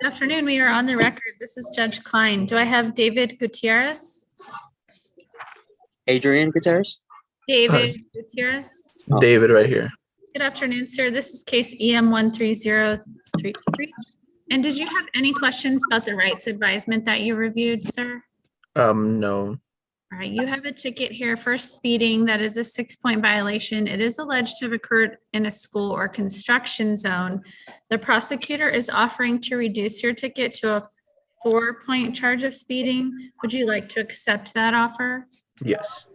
Good afternoon. We are on the record. This is Judge Klein. Do I have David Gutierrez? Adrian Gutierrez? David Gutierrez. David right here. Good afternoon, sir. This is case EM 13033. And did you have any questions about the rights advisement that you reviewed, sir? No. All right, you have a ticket here for speeding. That is a 6-point violation. It is alleged to have occurred in a school or construction zone. The prosecutor is offering to reduce your ticket to a 4-point charge of speeding. Would you like to accept that offer? Yes.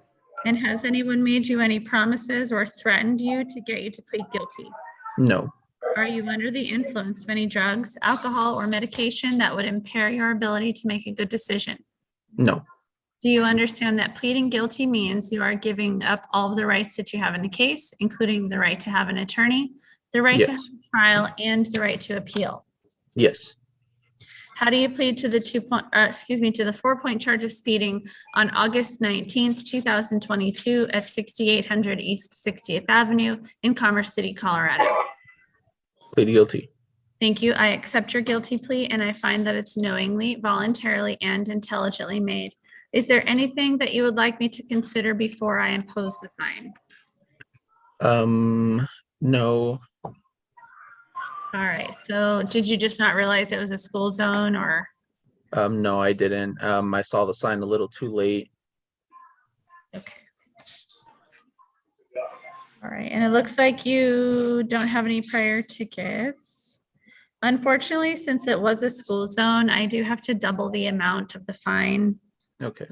And has anyone made you any promises or threatened you to get you to plead guilty? No. Are you under the influence of any drugs, alcohol, or medication that would impair your ability to make a good decision? No. Do you understand that pleading guilty means you are giving up all of the rights that you have in the case, including the right to have an attorney, the right to Yes. have a trial, and the right to appeal? Yes. How do you plead to the 4-point charge of speeding on August 19th, 2022 at 6800 East 60th Avenue in Commerce City, Colorado? Plead guilty. Thank you. I accept your guilty plea and I find that it's knowingly, voluntarily, and intelligently made. Is there anything that you would like me to consider before I impose the fine? No. All right. So did you just not realize it was a school zone or? No, I didn't. I saw the sign a little too late. Okay. All right. And it looks like you don't have any prior tickets. Unfortunately, since it was a school zone, I do have to double the amount of the fine. Okay.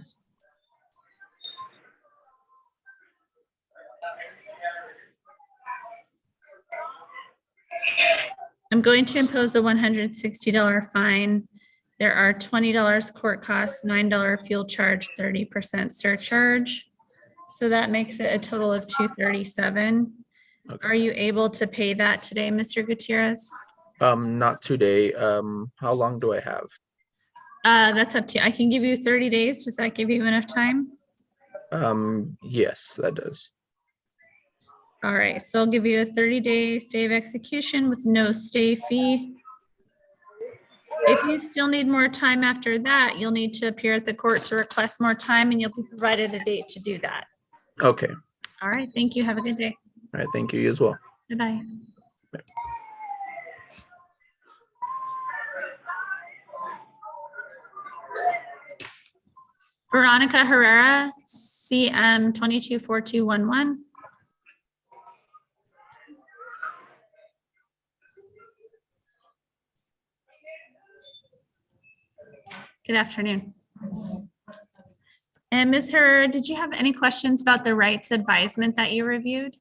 I'm going to impose a $160 fine. There are $20 court costs, $9 fuel charge, 30% surcharge. So that makes it a total of $237. Okay. Are you able to pay that today, Mr. Gutierrez? Not today. How long do I have? That's up to you. I can give you 30 days. Does that give you enough time? Yes, that does. All right, so I'll give you a 30-day stay of execution with no stay fee. If you still need more time after that, you'll need to appear at the court to request more time and you'll be provided a date to do that. Okay. All right, thank you. Have a good day. All right. Thank you as well. Bye-bye. Veronica Herrera, CM 224211. Good afternoon. And Ms. Herrera, did you have any questions about the rights advisement that you reviewed?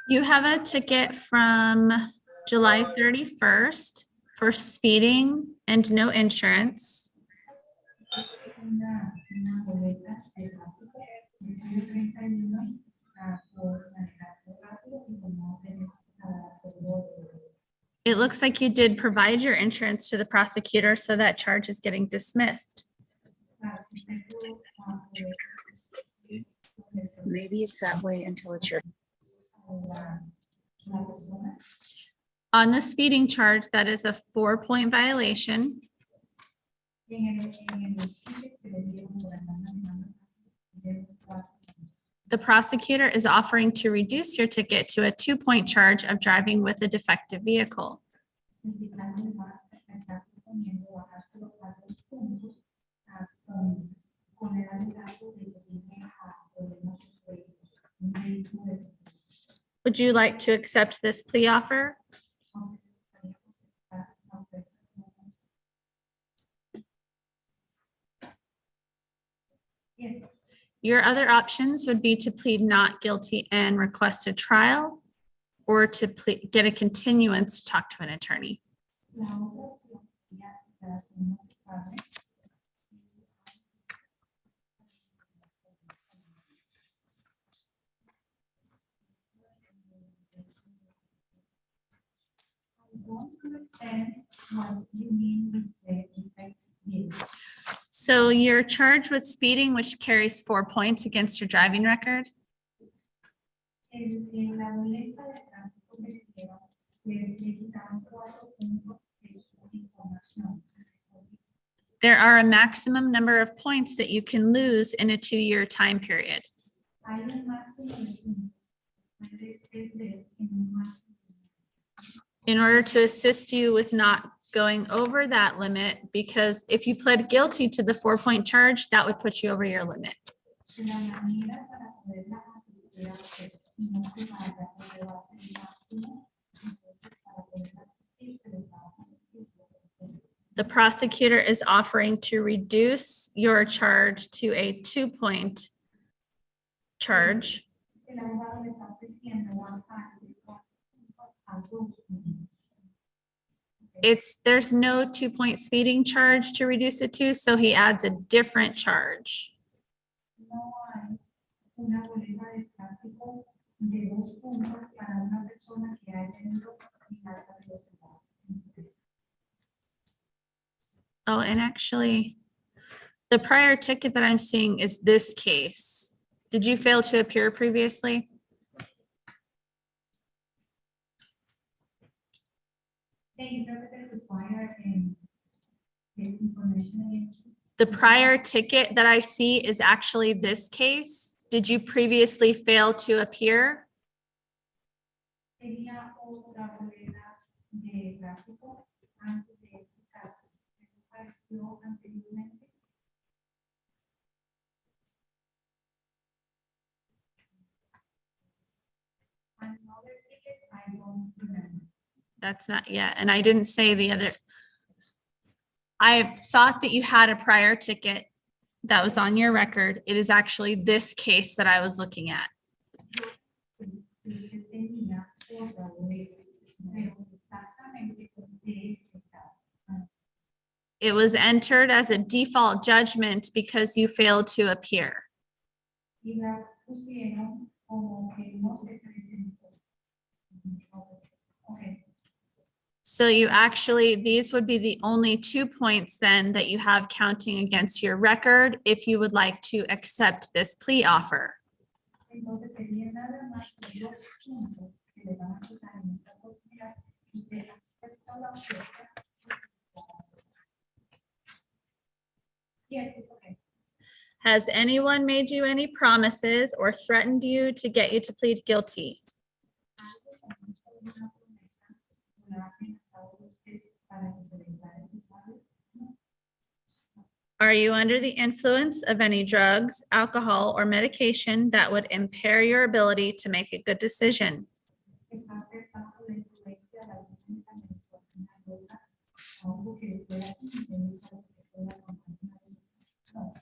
You have a ticket from July 31st for speeding and no insurance. It looks like you did provide your insurance to the prosecutor, so that charge is getting dismissed. Maybe it's that way until it's your. On the speeding charge, that is a 4-point violation. The prosecutor is offering to reduce your ticket to a 2-point charge of driving with a defective vehicle. Would you like to accept this plea offer? Your other options would be to plead not guilty and request a trial, or to get a continuance to talk to an attorney. So you're charged with speeding, which carries 4 points against your driving record. La boleta de tráfico me dijeron que le quitaron 4 puntos de su información. There are a maximum number of points that you can lose in a 2-year time period. Hay un máximo de puntos. Puede perder en un máximo. In order to assist you with not going over that limit, because if you pled guilty to the 4-point charge, that would put you over your limit. La manera para poderla asistir a usted y no jugarla porque va a ser el máximo, entonces para poderla asistir se le va a decir. The prosecutor is offering to reduce your charge to a 2-point charge. El abogado le está ofreciendo bajar de 4 puntos a 2 puntos. There's no 2-point speeding charge to reduce it to, so he adds a different charge. No hay una boleta de tráfico de 2 puntos para una persona que haya tenido alta velocidad. Oh, and actually, the prior ticket that I'm seeing is this case. Did you fail to appear previously? Is that what require in this information again? The prior ticket that I see is actually this case. Did you previously fail to appear? Tenía otra boleta de tráfico antes de este caso. ¿Eso apareció anteriormente? Another ticket, I don't remember. That's not yet. And I didn't say the other. I thought that you had a prior ticket that was on your record. It is actually this case that I was looking at. Usted tenía otra boleta, pero exactamente pues de este caso. It was entered as a default judgment because you failed to appear. Y la pusieron como que no se presentó. Okay. So you actually, these would be the only 2 points then that you have counting against your record if you would like to accept this plea offer. Entonces sería nada más que 2 puntos que le van a quitar en esta oportunidad si te acepta la oferta. Yes, it's okay. Has anyone made you any promises or threatened you to get you to plead guilty? Antes han hecho una promesa, una amenazado a usted para que se declare culpable. Are you under the influence of any drugs, alcohol, or medication that would impair your ability to make a good decision? Está afectando la influencia de algún medicamento, una droga, algo que pueda impedir para que pueda tomar una decisión.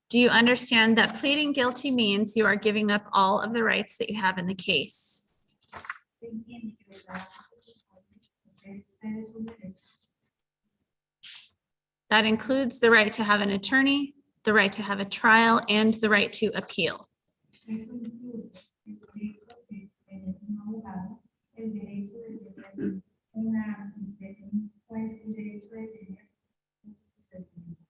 Do you understand that pleading guilty means you are giving up all of the rights that you have in the case? Se entiende que verdad usted cede su derecho. That includes the right to have an attorney, the right to have a trial, and the right to appeal. Eso incluye el derecho de tener un abogado, el derecho de tener un juez, el derecho de tener un procedimiento.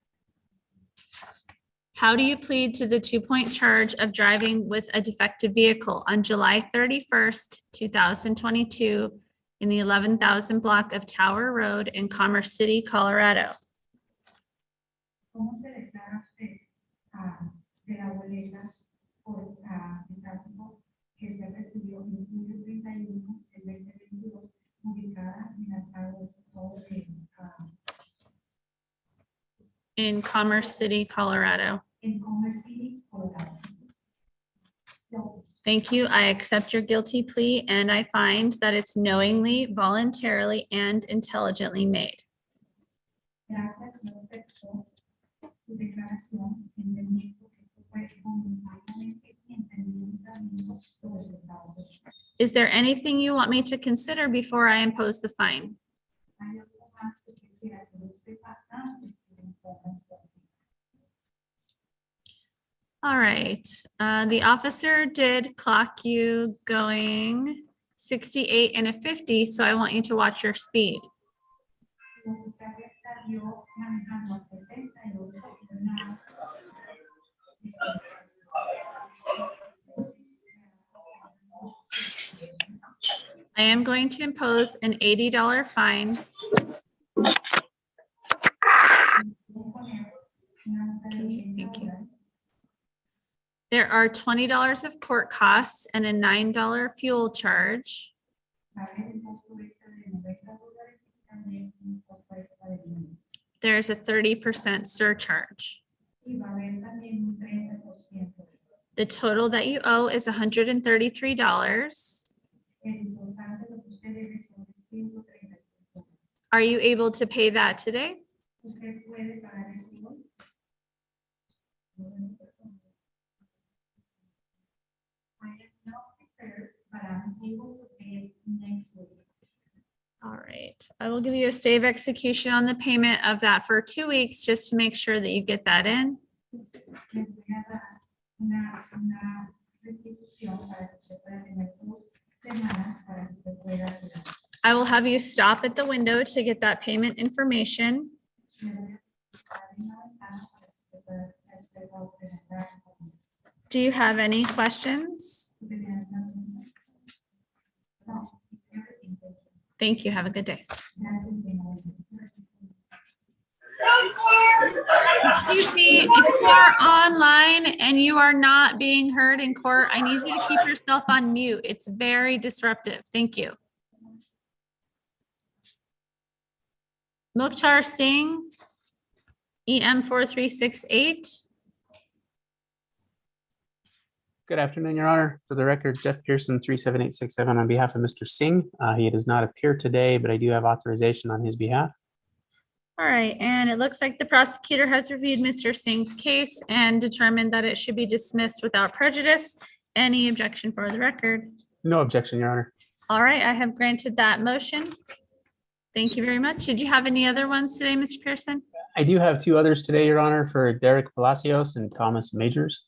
How do you plead to the 2-point charge of driving with a defective vehicle on July 31st, 2022 in the 11,000 block of Tower Road in Commerce City, Colorado? ¿Cómo se declara usted de la boleta por el tráfico que usted recibió en julio 31 del 2022, ubicada en el estado de In Commerce City, Colorado. en Commerce City, Colorado? So, Thank you. I accept your guilty plea and I find that it's knowingly, voluntarily, and intelligently made. gracias, yo acepto su declaración, entendiendo que fue voluntariamente y entendiendo sabiendo los resultados. Is there anything you want me to consider before I impose the fine? ¿Hay algo más que quiera que lo sepa antes de que impongan su acción? All right, the officer did clock you going 68 and a 50, so I want you to watch your speed. Lo que se afecta yo manejando a 68 y una I am going to impose an $80 fine. Okay, thank you. There are $20 of court costs and a $9 fuel charge. There's a 30% surcharge. The total that you owe is $133. Are you able to pay that today? All right, I will give you a stay of execution on the payment of that for 2 weeks, just to make sure that you get that in. I will have you stop at the window to get that payment information. Do you have any questions? Thank you. Have a good day. Excuse me, if you are online and you are not being heard in court, I need you to keep yourself on mute. It's very disruptive. Thank you. Mukhtar Singh, EM 4368. Good afternoon, Your Honor. For the record, Jeff Pearson, 37867 on behalf of Mr. Singh. He does not appear today, but I do have authorization on his behalf. All right, and it looks like the prosecutor has reviewed Mr. Singh's case and determined that it should be dismissed without prejudice. Any objection for the record? No objection, Your Honor. All right, I have granted that motion. Thank you very much. Did you have any other ones today, Mr. Pearson? I do have two others today, Your Honor, for Derek Palacios and Thomas Majors.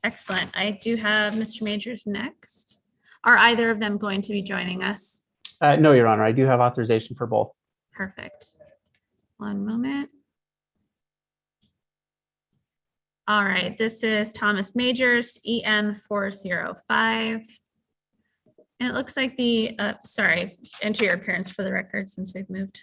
Excellent. I do have Mr. Majors next. Are either of them going to be joining us? No, Your Honor. I do have authorization for both. Perfect. One moment. All right, this is Thomas Majors, EM 405. And it looks like sorry, enter your appearance for the record since we've moved.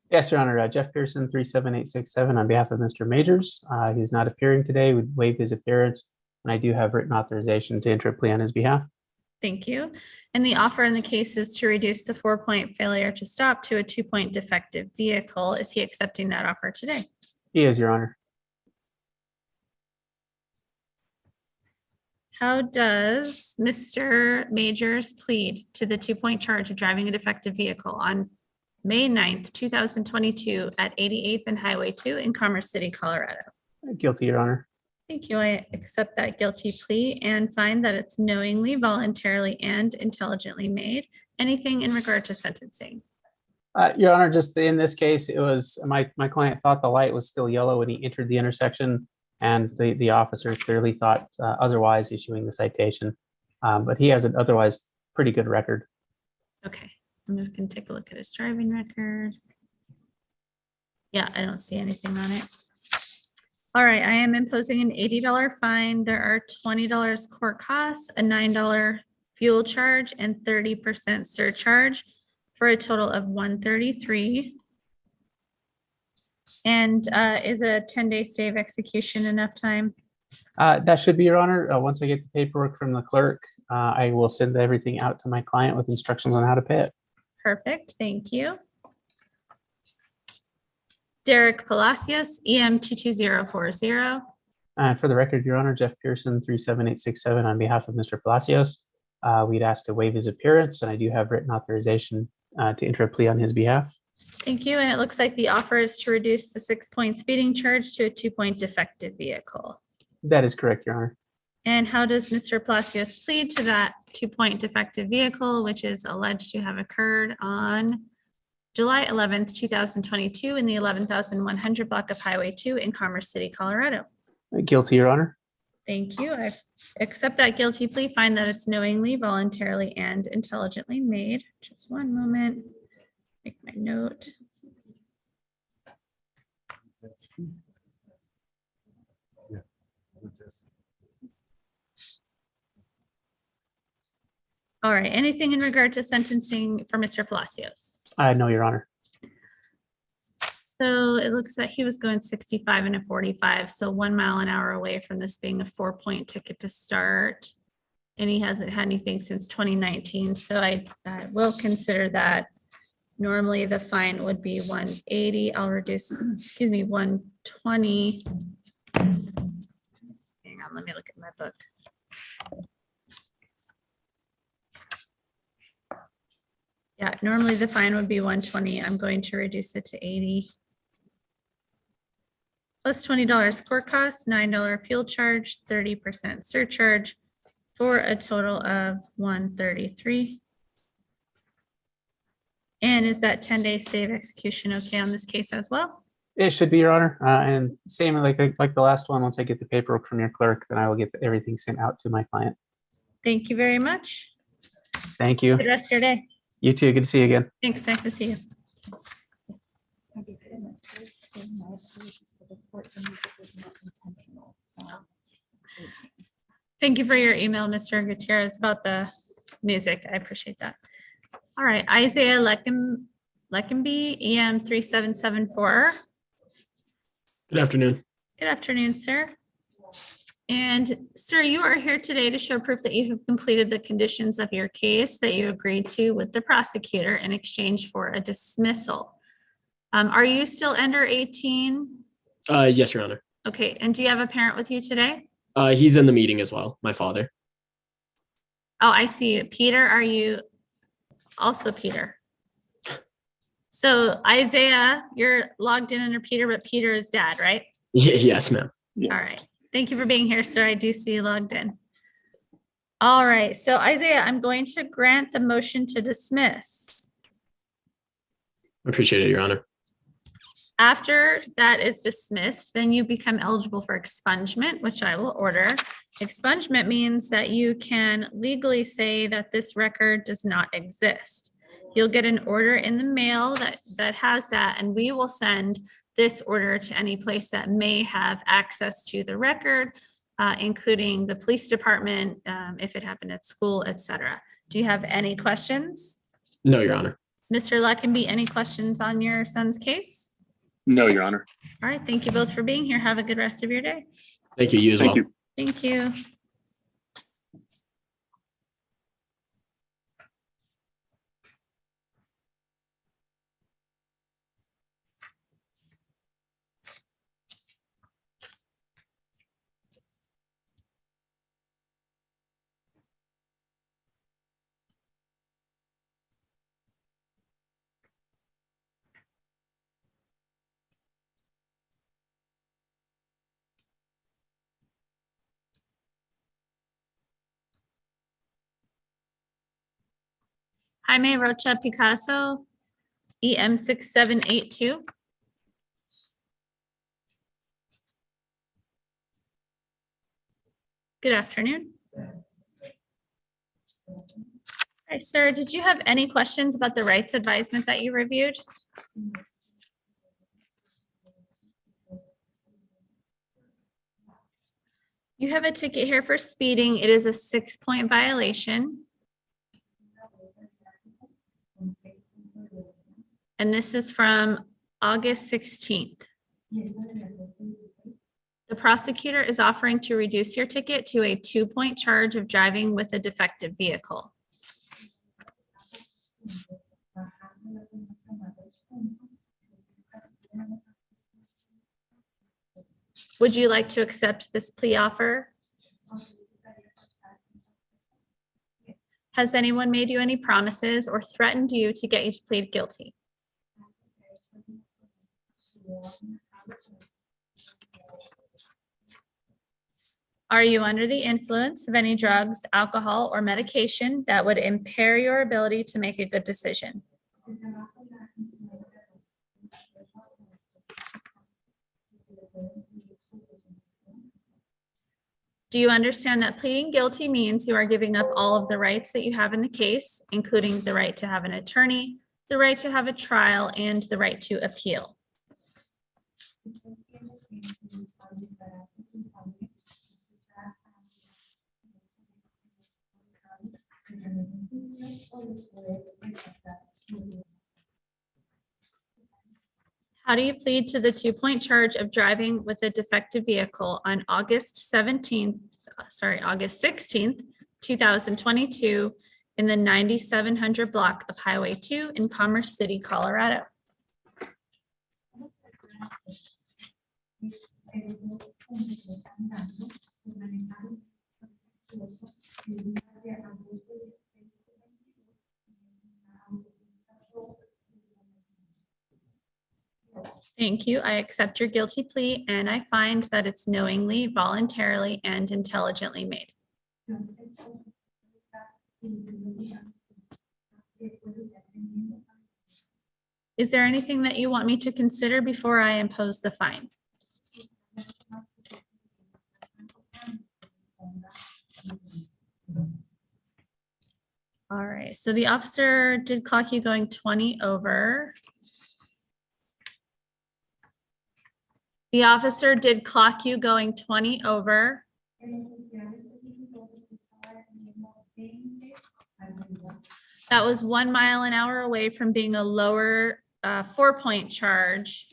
Yes, Your Honor. Jeff Pearson, 37867 on behalf of Mr. Majors. He's not appearing today. We waived his appearance, and I do have written authorization to enter a plea on his behalf. Thank you. And the offer in the case is to reduce the 4-point failure to stop to a 2-point defective vehicle. Is he accepting that offer today? He is, Your Honor. How does Mr. Majors plead to the 2-point charge of driving a defective vehicle on May 9th, 2022 at 88th and Highway 2 in Commerce City, Colorado? Guilty, Your Honor. Thank you. I accept that guilty plea and find that it's knowingly, voluntarily, and intelligently made. Anything in regard to sentencing? Your Honor, just in this case, it was my client thought the light was still yellow when he entered the intersection, and the officer clearly thought otherwise, issuing the citation. But he has an otherwise pretty good record. Okay, I'm just going to take a look at his driving record. Yeah, I don't see anything on it. All right, I am imposing an $80 fine. There are $20 court costs, a $9 fuel charge, and 30% surcharge for a total of $133. And is a 10-day stay of execution enough time? That should be, Your Honor. Once I get the paperwork from the clerk, I will send everything out to my client with instructions on how to pay it. Perfect, thank you. Derek Palacios, EM 22040. For the record, Your Honor, Jeff Pearson, 37867 on behalf of Mr. Palacios. We'd ask to waive his appearance, and I do have written authorization to enter a plea on his behalf. Thank you. And it looks like the offer is to reduce the 6-point speeding charge to a 2-point defective vehicle. That is correct, Your Honor. And how does Mr. Palacios plead to that 2-point defective vehicle, which is alleged to have occurred on July 11th, 2022 in the 11,100 block of Highway 2 in Commerce City, Colorado? Guilty, Your Honor. Thank you. I accept that guilty plea, find that it's knowingly, voluntarily, and intelligently made. Just one moment. Make my note. All right, anything in regard to sentencing for Mr. Palacios? No, Your Honor. So it looks like he was going 65 and a 45, so 1 mile an hour away from this being a 4-point ticket to start. And he hasn't had anything since 2019, so I will consider that. Normally, the fine would be 180. I'll reduce, 120. Hang on, let me look at my book. Yeah, normally the fine would be 120. I'm going to reduce it to 80. Plus $20 court costs, $9 fuel charge, 30% surcharge, for a total of 133. And is that 10-day stay of execution okay on this case as well? It should be, Your Honor. And same like the last one, once I get the paperwork from your clerk, then I will get everything sent out to my client. Thank you very much. Thank you. Good rest of your day. You too. Good to see you again. Thanks. Nice to see you. Have you put in that search saying my apologies to the court, the music was not intentional? Thank you for your email, Mr. Gutierrez, about the music. I appreciate that. All right, Isaiah Leckenby, EM 3774. Good afternoon. Good afternoon, sir. And sir, you are here today to show proof that you have completed the conditions of your case that you agreed to with the prosecutor in exchange for a dismissal. Are you still under 18? Yes, Your Honor. Okay, and do you have a parent with you today? He's in the meeting as well, my father. Oh, I see. Peter, are you also Peter? So Isaiah, you're logged in under Peter, but Peter is dad, right? Yes, ma'am. All right. Thank you for being here, sir. I do see you logged in. All right. So Isaiah, I'm going to grant the motion to dismiss. Appreciate it, Your Honor. After that is dismissed, then you become eligible for expungement, which I will order. Expungement means that you can legally say that this record does not exist. You'll get an order in the mail that has that, and we will send this order to any place that may have access to the record, including the police department, if it happened at school, etc. Do you have any questions? No, Your Honor. Mr. Leckenby, any questions on your son's case? No, Your Honor. All right, thank you both for being here. Have a good rest of your day. Thank you. You as Thank well. you. Thank you. Jaime Rocha Picasso, EM 6782. Good afternoon. Hi, sir. Did you have any questions about the rights advisement that you reviewed? You have a ticket here for speeding. It is a 6-point violation. And this is from August 16th. The prosecutor is offering to reduce your ticket to a 2-point charge of driving with a defective vehicle. Would you like to accept this plea offer? Has anyone made you any promises or threatened you to get you to plead guilty? Are you under the influence of any drugs, alcohol, or medication that would impair your ability to make a good decision? Do you understand that pleading guilty means you are giving up all of the rights that you have in the case, including the right to have an attorney, the right to have a trial, and the right to appeal? mantenerse en juicio o de poder rechazar su How do you plead to the 2-point charge of driving with a defective vehicle on August 16th, 2022 in the 9700 block of Highway 2 in Commerce City, Colorado? Thank you. I accept your guilty plea and I find that it's knowingly, voluntarily, and intelligently made. Is there anything that you want me to consider before I impose the fine? All right, so the officer did clock you going 20 over. The officer did clock you going 20 over. That was 1 mile an hour away from being a lower 4-point charge.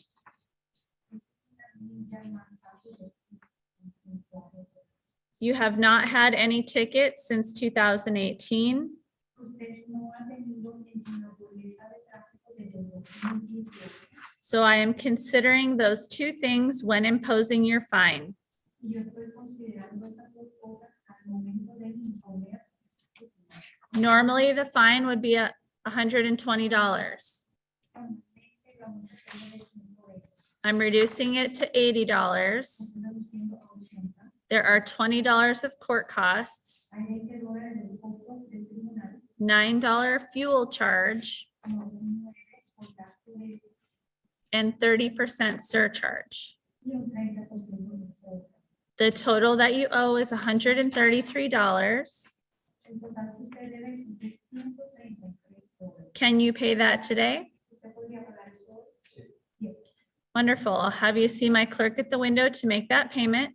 You have not had any tickets since 2018. So I am considering those 2 things when imposing your fine. Normally, the fine would be $120. I'm reducing it to $80. There are $20 of court costs, $9 fuel charge, and 30% surcharge. The total that you owe is $133. Can you pay that today? Wonderful. I'll have you see my clerk at the window to make that payment.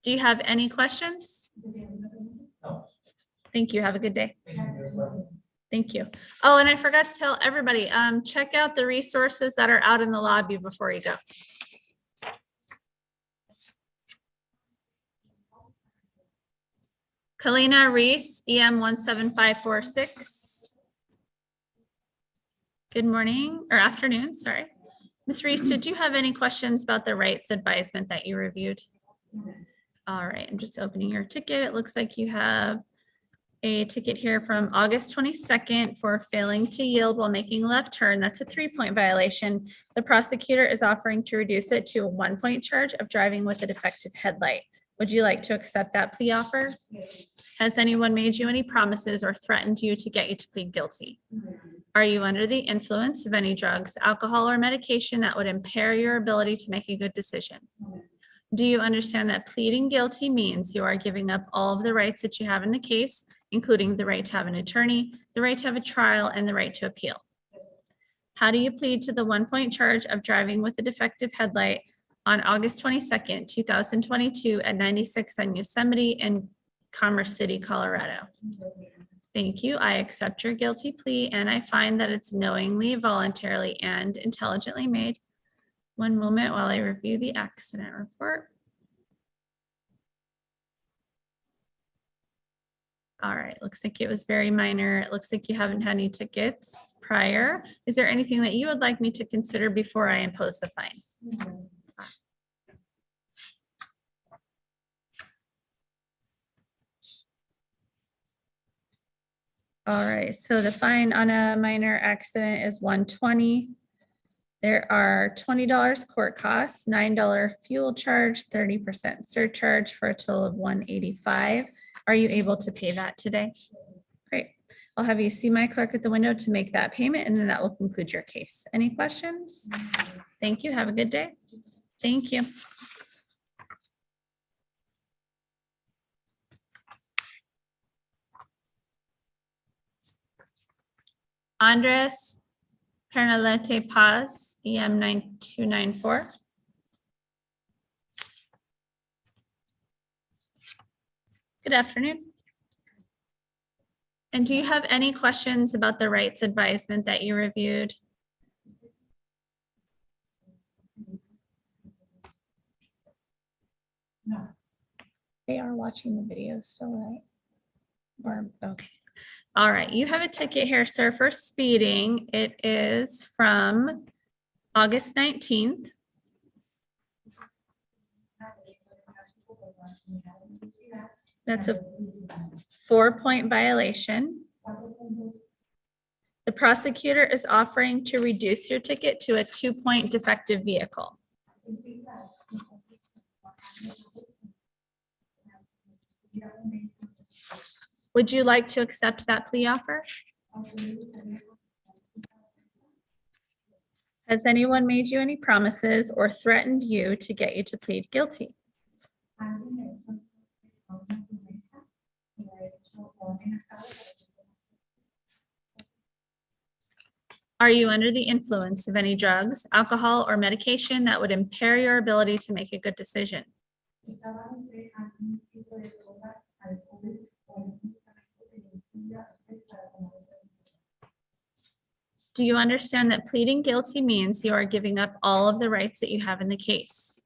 Do you have any questions? Thank you. Have a good day. Thank you. Oh, and I forgot to tell everybody, check out the resources that are out in the lobby before you go. Kalina Reese, EM 17546. Good morning or afternoon, sorry. Ms. Reese, did you have any questions about the rights advisement that you reviewed? All right, I'm just opening your ticket. It looks like you have a ticket here from August 22nd for failing to yield while making a left turn. That's a 3-point violation. The prosecutor is offering to reduce it to a 1-point charge of driving with a defective headlight. Would you like to accept that plea offer? Has anyone made you any promises or threatened you to get you to plead guilty? Are you under the influence of any drugs, alcohol, or medication that would impair your ability to make a good decision? Do you understand that pleading guilty means you are giving up all of the rights that you have in the case, including the right to have an attorney, the right to have a trial, and the right to appeal? How do you plead to the 1-point charge of driving with a defective headlight on August 22nd, 2022 at 96 on Yosemite in Commerce City, Colorado? Thank you. I accept your guilty plea and I find that it's knowingly, voluntarily, and intelligently made. One moment while I review the accident report. All right, looks like it was very minor. It looks like you haven't had any tickets prior. Is there anything that you would like me to consider before I impose the fine? All right, so the fine on a minor accident is $120. There are $20 court costs, $9 fuel charge, 30% surcharge for a total of $185. Are you able to pay that today? Great. I'll have you see my clerk at the window to make that payment, and then that will conclude your case. Any questions? Thank you. Have a good day. Thank you. Andres Pernalete Paz, EM 9294. Good afternoon. And do you have any questions about the rights advisement that you reviewed? No. They are watching the video still, right? Or, okay. All right, you have a ticket here, sir, for speeding. It is from August 19th. That's a 4-point violation. The prosecutor is offering to reduce your ticket to a 2-point defective vehicle. Would you like to accept that plea offer? Has anyone made you any promises or threatened you to get you to plead guilty? Are you under the influence of any drugs, alcohol, or medication that would impair your ability to make a good decision? Do you understand that pleading guilty means you are giving up all of the rights that you have in the case?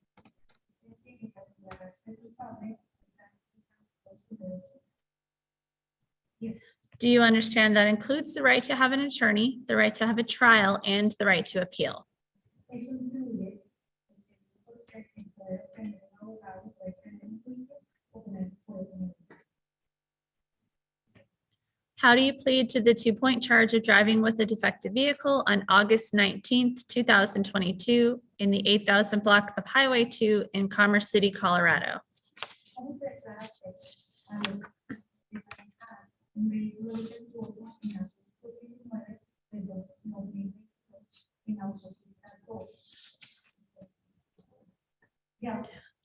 Do you understand that includes the right to have an attorney, the right to have a trial, and the right to appeal? How do you plead to the 2-point charge of driving with a defective vehicle on August 19th, 2022 in the 8,000 block of Highway 2 in Commerce City, Colorado?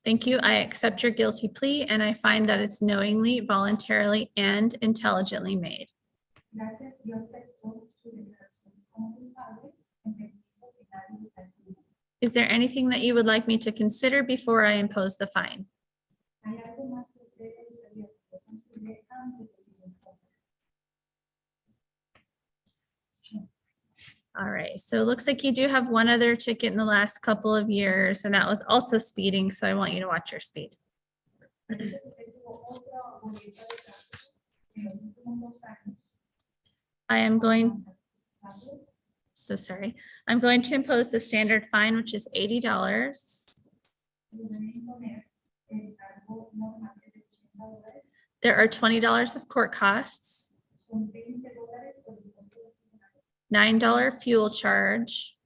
Thank you. I accept your guilty plea and I find that it's knowingly, voluntarily, and intelligently made. Is there anything that you would like me to consider before I impose the fine? All right, so it looks like you do have one other ticket in the last couple of years, and that was also speeding, so I want you to watch your speed. I am going, so sorry, I'm going to impose the standard fine, which is $80. There are $20 of court costs, $9 fuel charge,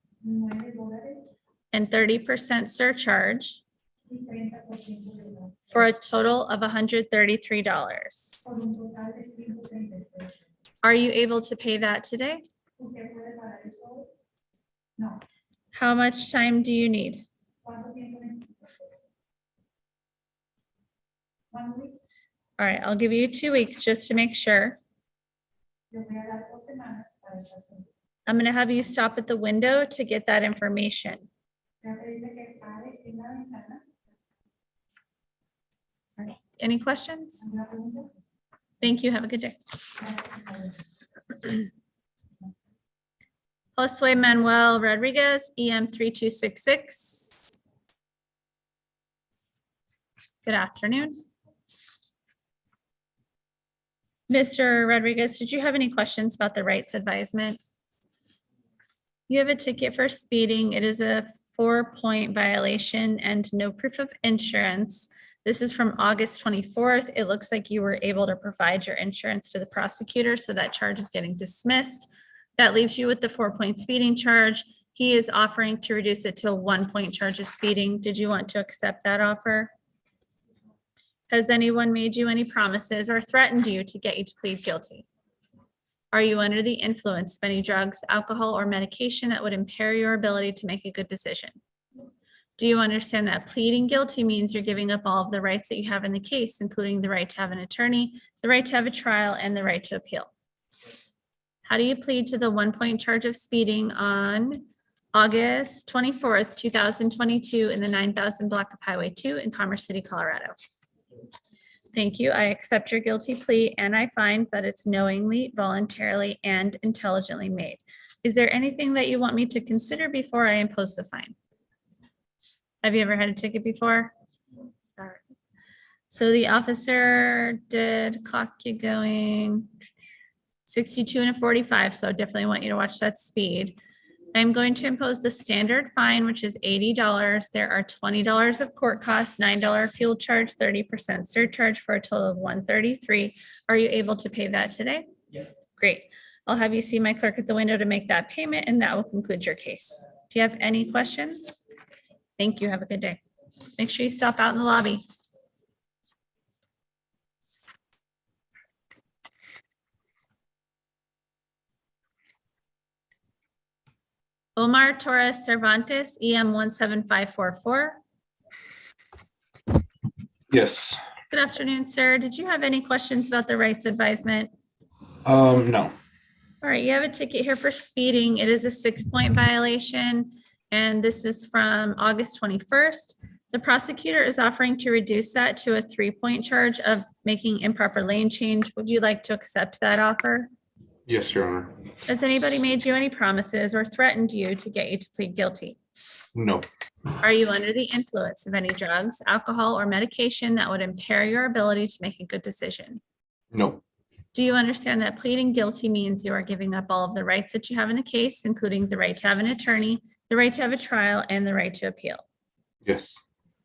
and 30% surcharge for a total of $133. Are you able to pay that today? How much time do you need? All right, I'll give you 2 weeks just to make sure. I'm going to have you stop at the window to get that information. All right. Any questions? Thank you. Have a good day. Josue Manuel Rodriguez, EM 3266. Good afternoon. Mr. Rodriguez, did you have any questions about the rights advisement? You have a ticket for speeding. It is a 4-point violation and no proof of insurance. This is from August 24th. It looks like you were able to provide your insurance to the prosecutor, so that charge is getting dismissed. That leaves you with the 4-point speeding charge. He is offering to reduce it to a 1-point charge of speeding. Did you want to accept that offer? Has anyone made you any promises or threatened you to get you to plead guilty? Are you under the influence of any drugs, alcohol, or medication that would impair your ability to make a good decision? Do you understand that pleading guilty means you're giving up all of the rights that you have in the case, including the right to have an attorney, the right to have a trial, and the right to appeal? How do you plead to the 1-point charge of speeding on August 24th, 2022 in the 9,000 block of Highway 2 in Commerce City, Colorado? Thank you. I accept your guilty plea and I find that it's knowingly, voluntarily, and intelligently made. Is there anything that you want me to consider before I impose the fine? Have you ever had a ticket before? All right. So the officer did clock you going 62 and a 45, so definitely want you to watch that speed. I'm going to impose the standard fine, which is $80. There are $20 of court costs, $9 fuel charge, 30% surcharge for a total of $133. Are you able to pay that today? Yeah. Great. I'll have you see my clerk at the window to make that payment, and that will conclude your case. Do you have any questions? Thank you. Have a good day. Make sure you stop out in the lobby. Omar Torres Cervantes, EM 17544. Yes. Good afternoon, sir. Did you have any questions about the rights advisement? No. All right, you have a ticket here for speeding. It is a 6-point violation, and this is from August 21st. The prosecutor is offering to reduce that to a 3-point charge of making improper lane change. Would you like to accept that offer? Yes, Your Honor. Has anybody made you any promises or threatened you to get you to plead guilty? No. Are you under the influence of any drugs, alcohol, or medication that would impair your ability to make a good decision? No. Do you understand that pleading guilty means you are giving up all of the rights that you have in a case, including the right to have an attorney, the right to have a trial, and the right to appeal? Yes.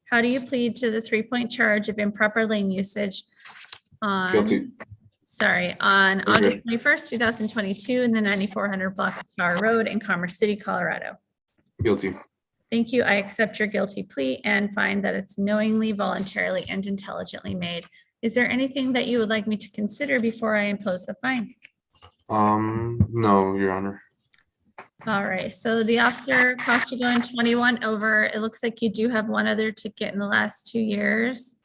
How do you plead to the 3-point charge of improper lane usage on, Guilty. on Very good. August 21st, 2022 in the 9400 block of Tower Road in Commerce City, Colorado? Guilty. Thank you. I accept your guilty plea and find that it's knowingly, voluntarily, and intelligently made. Is there anything that you would like me to consider before I impose the fine? No, Your Honor. All right, so the officer caught you going 21 over. It looks like you do have one other ticket in the last 2 years.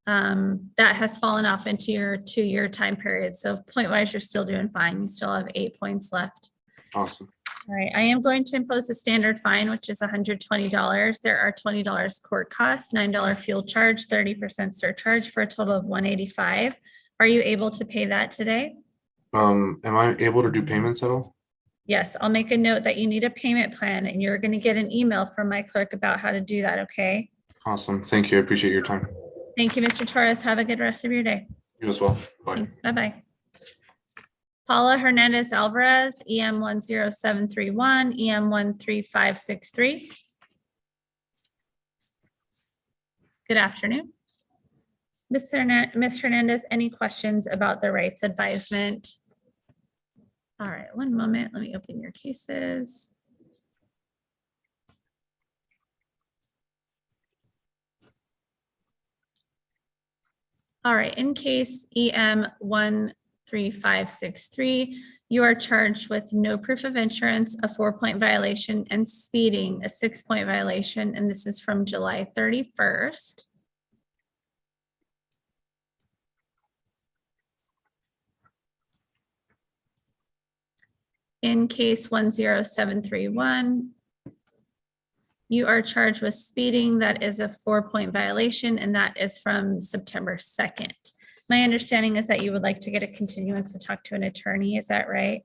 That has fallen off into your 2-year time period. So point wise, you're still doing fine. You still have 8 points left. Awesome. All right, I am going to impose the standard fine, which is $120. There are $20 court costs, $9 fuel charge, 30% surcharge for a total of $185. Are you able to pay that today? Am I able to do payments at all? Yes, I'll make a note that you need a payment plan and you're going to get an email from my clerk about how to do that, okay? Awesome. Thank you. I appreciate your time. Thank you, Mr. Torres. Have a good rest of your day. You as well. Bye. Bye-bye. Paula Hernandez Alvarez, EM 10731, EM 13563. Good afternoon. Ms. Hernandez, any questions about the rights advisement? All right, one moment. Let me open your cases. All right, in case EM 13563, you are charged with no proof of insurance, a 4-point violation, and speeding, a 6-point violation, and this is from July 31st. In case 10731, you are charged with speeding. That is a 4-point violation, and that is from September 2nd. My understanding is that you would like to get a continuance to talk to an attorney. Is that right?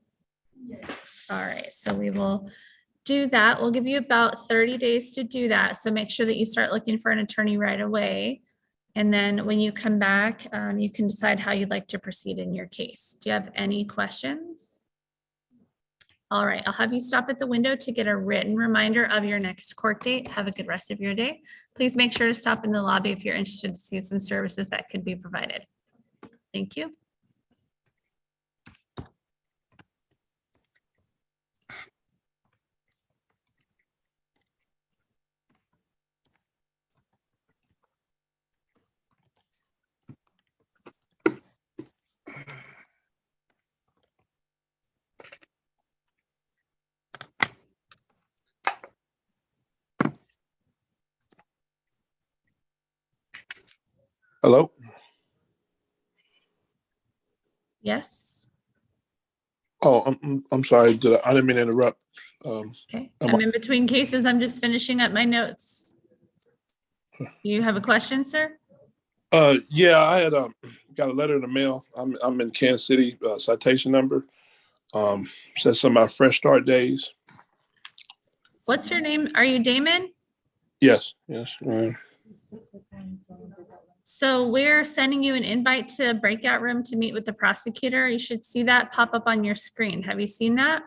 Yes. All right, so we will do that. We'll give you about 30 days to do that. So make sure that you start looking for an attorney right away. And then when you come back, you can decide how you'd like to proceed in your case. Do you have any questions? All right, I'll have you stop at the window to get a written reminder of your next court date. Have a good rest of your day. Please make sure to stop in the lobby if you're interested to see some services that could be provided. Thank you. Hello? Yes. Oh, I'm sorry. I didn't mean to interrupt. Okay. I'm in between cases. I'm just finishing up my notes. You have a question, sir? Yeah, I had got a letter in the mail. I'm in Kansas City, citation number. Says something about fresh start days. What's your name? Are you Damon? Yes, yes. Right. So we're sending you an invite to a breakout room to meet with the prosecutor. You should see that pop up on your screen. Have you seen that?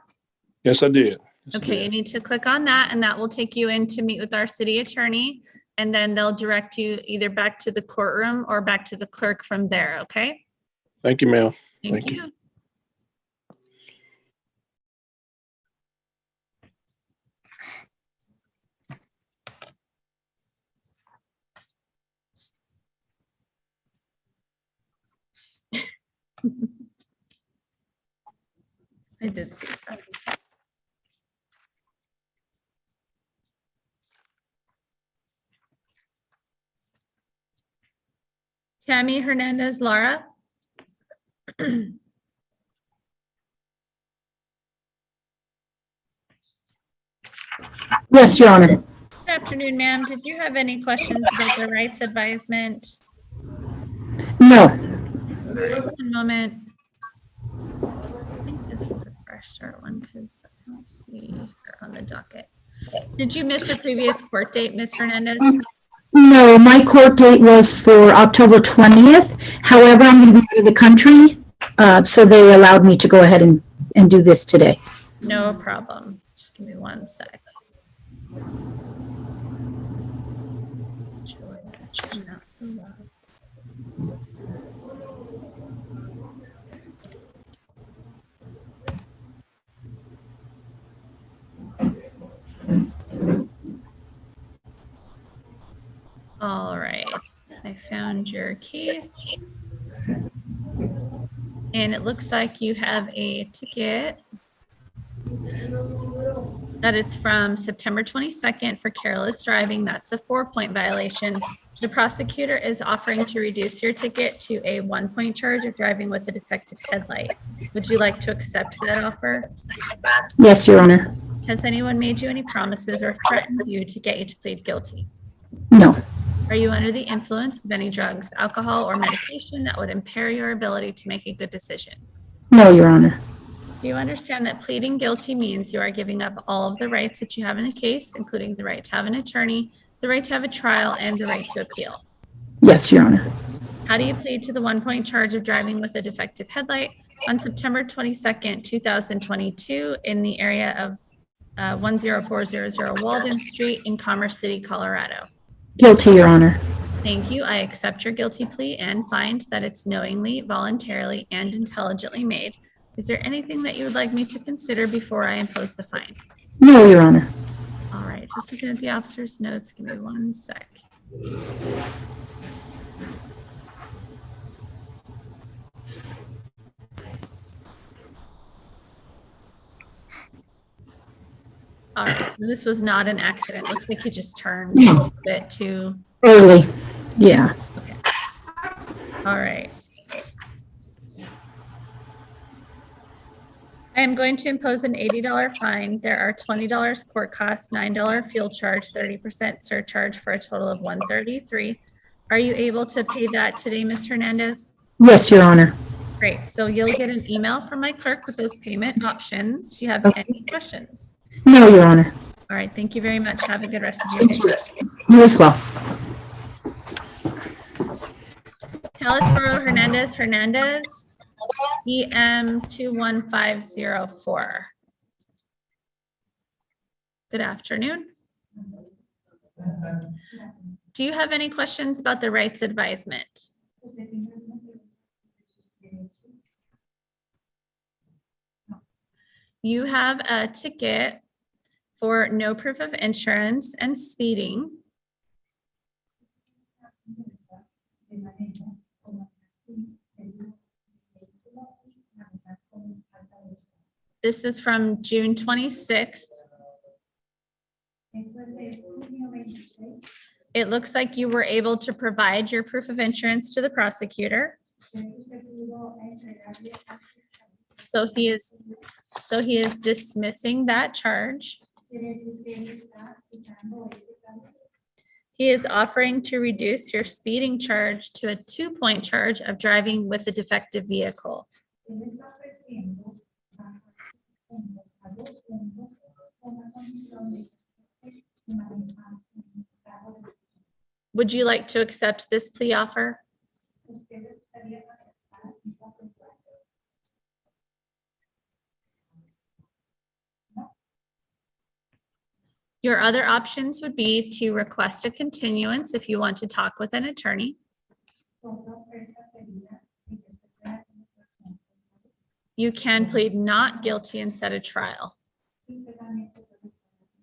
Yes, I did. Yes, I Okay, you did. need to click on that and that will take you in to meet with our city attorney. And then they'll direct you either back to the courtroom or back to the clerk from there, okay? Thank you, ma'am. Thank Thank you. you. I did see that. Tammy Hernandez, Lara. Yes, Your Honor. Good afternoon, ma'am. Did you have any questions about the rights advisement? No. All right, one moment. I think this is a fresh start one because I don't see her on the docket. Did you miss a previous court date, Ms. Hernandez? No, my court date was for October 20th. However, I'm going to be out of the country, so they allowed me to go ahead and do this today. No problem. Just give me one sec. Not so loud. All right, I found your case. And it looks like you have a ticket that is from September 22nd for careless driving. That's a 4-point violation. The prosecutor is offering to reduce your ticket to a 1-point charge of driving with a defective headlight. Would you like to accept that offer? Yes, Your Honor. Has anyone made you any promises or threatened you to get you to plead guilty? No. Are you under the influence of any drugs, alcohol, or medication that would impair your ability to make a good decision? No, Your Honor. Do you understand that pleading guilty means you are giving up all of the rights that you have in the case, including the right to have an attorney, the right to have a trial, and the right to appeal? Yes, Your Honor. How do you plead to the 1-point charge of driving with a defective headlight on September 22nd, 2022 in the area of 10400 Walden Street in Commerce City, Colorado? Guilty, Your Honor. Thank you. I accept your guilty plea and find that it's knowingly, voluntarily, and intelligently made. Is there anything that you would like me to consider before I impose the fine? No, Your Honor. All right, just looking at the officer's notes. Give me one sec. All right, this was not an accident. Looks like you just turned a little bit too Early. Yeah. Okay. All right. I am going to impose an $80 fine. There are $20 court costs, $9 fuel charge, 30% surcharge for a total of $133. Are you able to pay that today, Ms. Hernandez? Yes, Your Honor. Great. So you'll get an email from my clerk with those payment options. Do you have any questions? No, Your Honor. All right. Thank you very much. Have a good rest of your day. You as well. Telesforo Hernandez, EM 21504. Good afternoon. Do you have any questions about the rights advisement? You have a ticket for no proof of insurance and speeding. This is from June 26th. It looks like you were able to provide your proof of insurance to the prosecutor. So he is dismissing that charge. He is offering to reduce your speeding charge to a 2-point charge of driving with a defective vehicle. Él está ofreciendo bajar puntos a 2 puntos con la condición de manejar un carro de Would you like to accept this plea offer? ustedes estarían aceptar esa propuesta. Your other options would be to request a continuance if you want to talk with an attorney. Su otra oferta sería que se pueda conocer con You can plead not guilty and set a trial. y que también se puede poner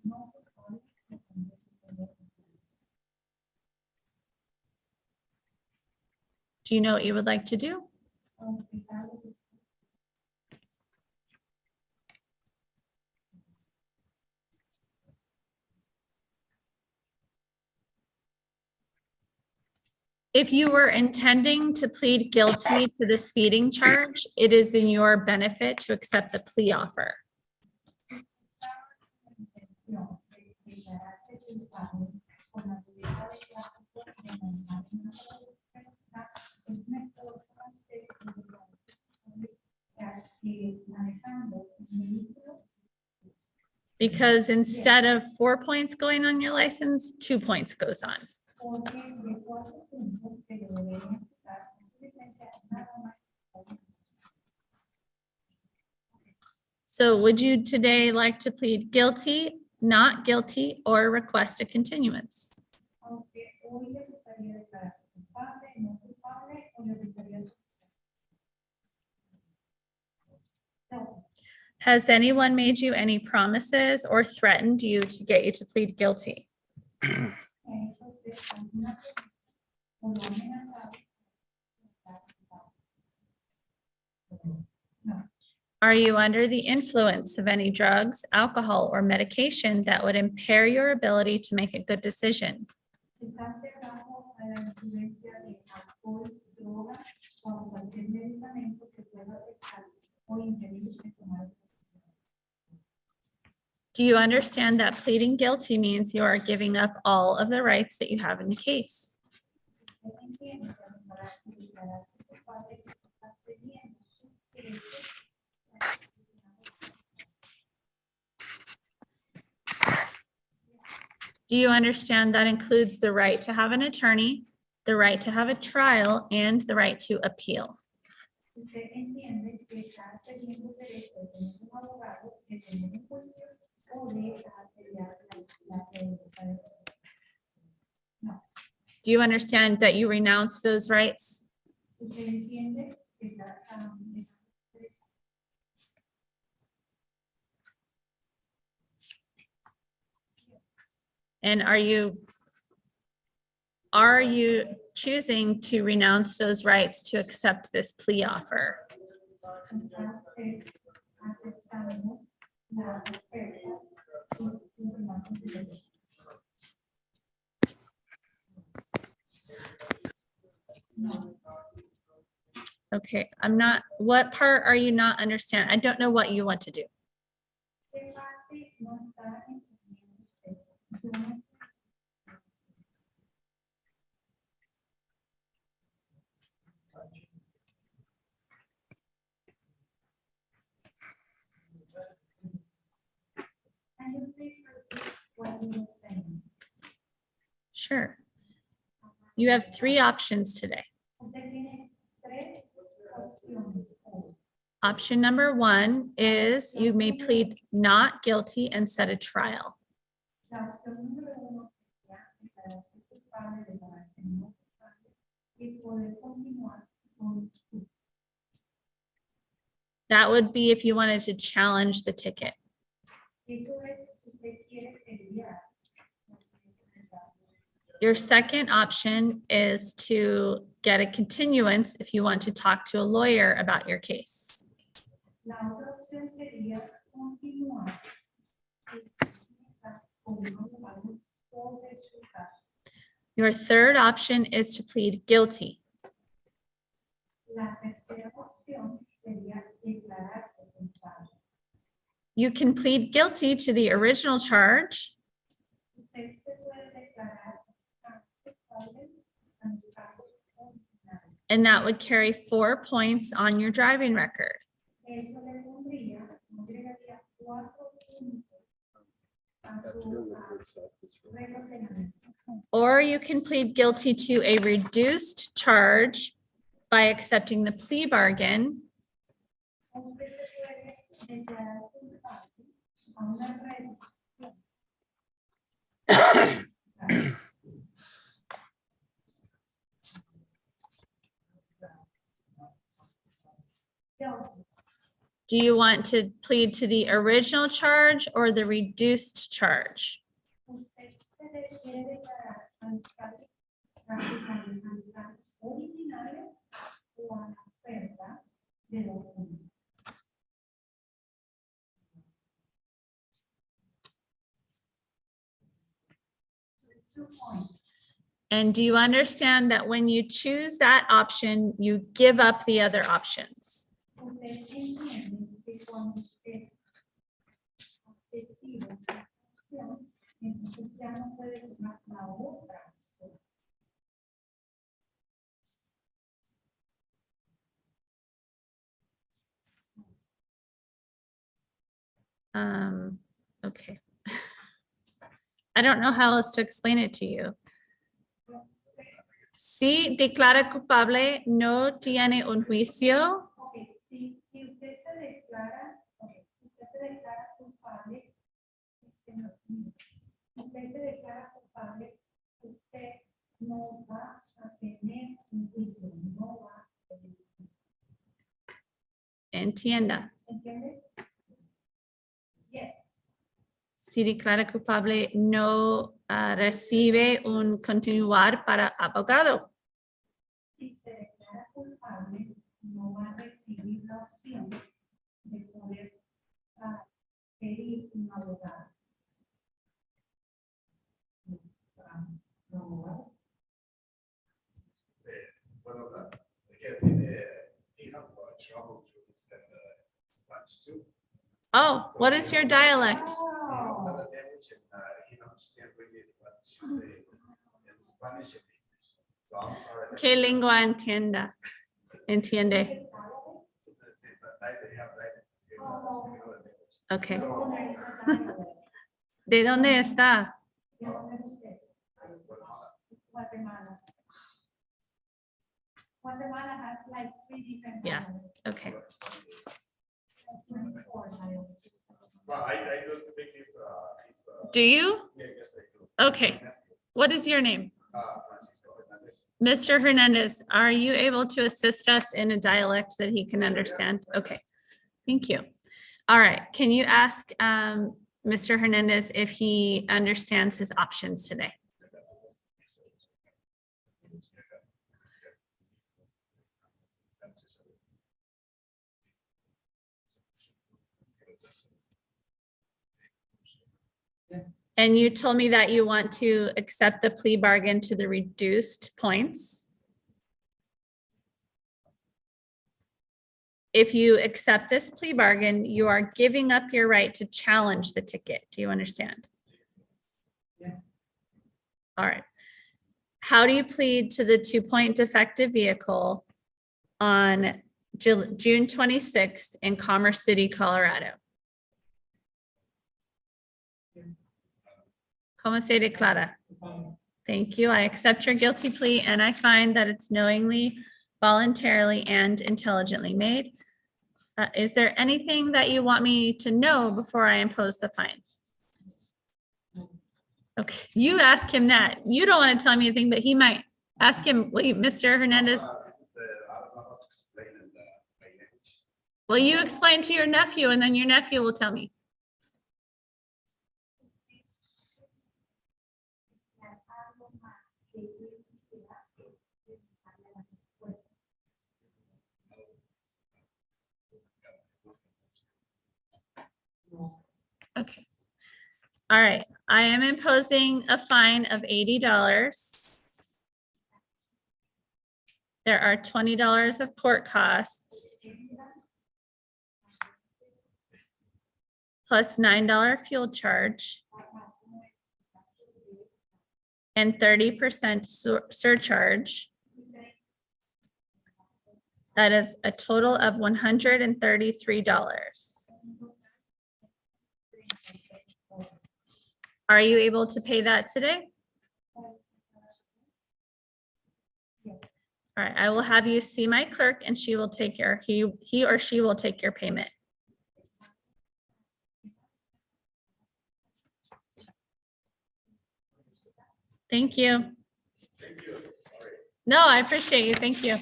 no culpable y también se puede hacer. Do you know what you would like to do? Entonces, algo que If you were intending to plead guilty to the speeding charge, it is in your benefit to accept the plea offer. intención de declararse culpable con la libertad de tráfico de manejar una velocidad es mejor antes de manejando un vehículo Because instead of 4 points going on your license, 2 points goes on. porque de 4 puntos que le deberían quitar en su licencia nada más. So would you today like to plead guilty, not guilty, or request a continuance? Aunque hoy le gustaría declararse culpable, no culpable, o le gustaría. No, Has anyone made you any promises or threatened you to get you to plead guilty? eso es alguna persona o lo amenazado. No, Are you under the influence of any drugs, alcohol, or medication that would impair your ability to make a good decision? estás debajo de la influencia de alcohol, droga o cualquier medicamento que pueda afectar o impedirte tomar decisiones. Do you understand that pleading guilty means you are giving up all of the rights that you have in the case? Usted entiende que al declararse culpable, está cediendo sus derechos. Do you understand that includes the right to have an attorney, the right to have a trial, and the right to appeal? Usted entiende que está cediendo derecho de tener un abogado, de tener un juicio o de pelear la decisión. No, Do you understand that you renounce those rights? usted entiende que está And are you choosing to renounce those rights to accept this plea offer? aceptando la oferta y tomando su derecho. No, Okay, what part are you not understand? I don't know what you want to do. ¿qué parte no está entendiendo usted? Yo no. Can you please repeat what you were saying? Sure. You have 3 options today. Usted tiene 3 opciones hoy. Option number 1 is you may plead not guilty and set a trial. La opción número 1 sería declararse culpable, declararse no culpable y poder continuar con su. That would be if you wanted to challenge the ticket. Eso es si usted quiere pelear. Your second option is to get a continuance if you want to talk to a lawyer about your case. La otra opción sería continuar con un abogado sobre su caso. Your third option is to plead guilty. La tercera opción sería declararse culpable. You can plead guilty to the original charge, Usted se puede declarar And that would carry 4 points on your driving record. Eso le pondría, agregaría 4 puntos a su récord penal. Or you can plead guilty to a reduced charge by accepting the plea bargain. Usted se puede declarar culpable a una reducción. Do you want to plead to the original charge or the reduced charge? Usted se quiere declarar a los cargos originales o a la oferta de los puntos.2 points. And do you understand that when you choose that option, you give up the other options? Usted entiende que cuando usted decide una opción, entonces ya no puede tomar la otra opción. Okay. I don't know how else to explain it to you. Si declara culpable, no tiene un juicio. Ok, si usted se declara, si usted se declara culpable, señor, si usted se declara culpable, usted no va a tener un juicio, no va a tener un juicio. Entienda. ¿Entiende? Yes. Si declara culpable, no recibe un continuar para abogado. Si se declara culpable, no va a recibir la opción de poder pedir un abogado. Oh, what is your dialect? ¿Qué lengua entiende? Okay. ¿De dónde está? Guatemala. Guatemala has like 3 different. Yeah. dialects. Okay. 24 dialects. Do you? Okay. What is your name? Mr. Hernandez, are you able to assist us in a dialect that he can understand? Okay, thank you. All right, can you ask Mr. Hernandez if he understands his options today? And you told me that you want to accept the plea bargain to the reduced points. If you accept this plea bargain, you are giving up your right to challenge the ticket. Do you understand? Yeah. All right. How do you plead to the 2-point defective vehicle on June 26th in Commerce City, Colorado? ¿Cómo se declara? Thank you. I accept your guilty plea and I find that it's knowingly, voluntarily, and intelligently made. Is there anything that you want me to know before I impose the fine? Okay, you ask him that. You don't want to tell me anything, but he might. Ask him, wait, Mr. Hernandez. Well, you explain to your nephew and then your nephew will tell me. Okay. All right. I am imposing a fine of $80. There are $20 of court costs, plus $9 fuel charge, and 30% surcharge. That is a total of $133. Are you able to pay that today? All right, I will have you see my clerk and she will take he or she will take your payment. Thank you. No, I appreciate you. Thank you.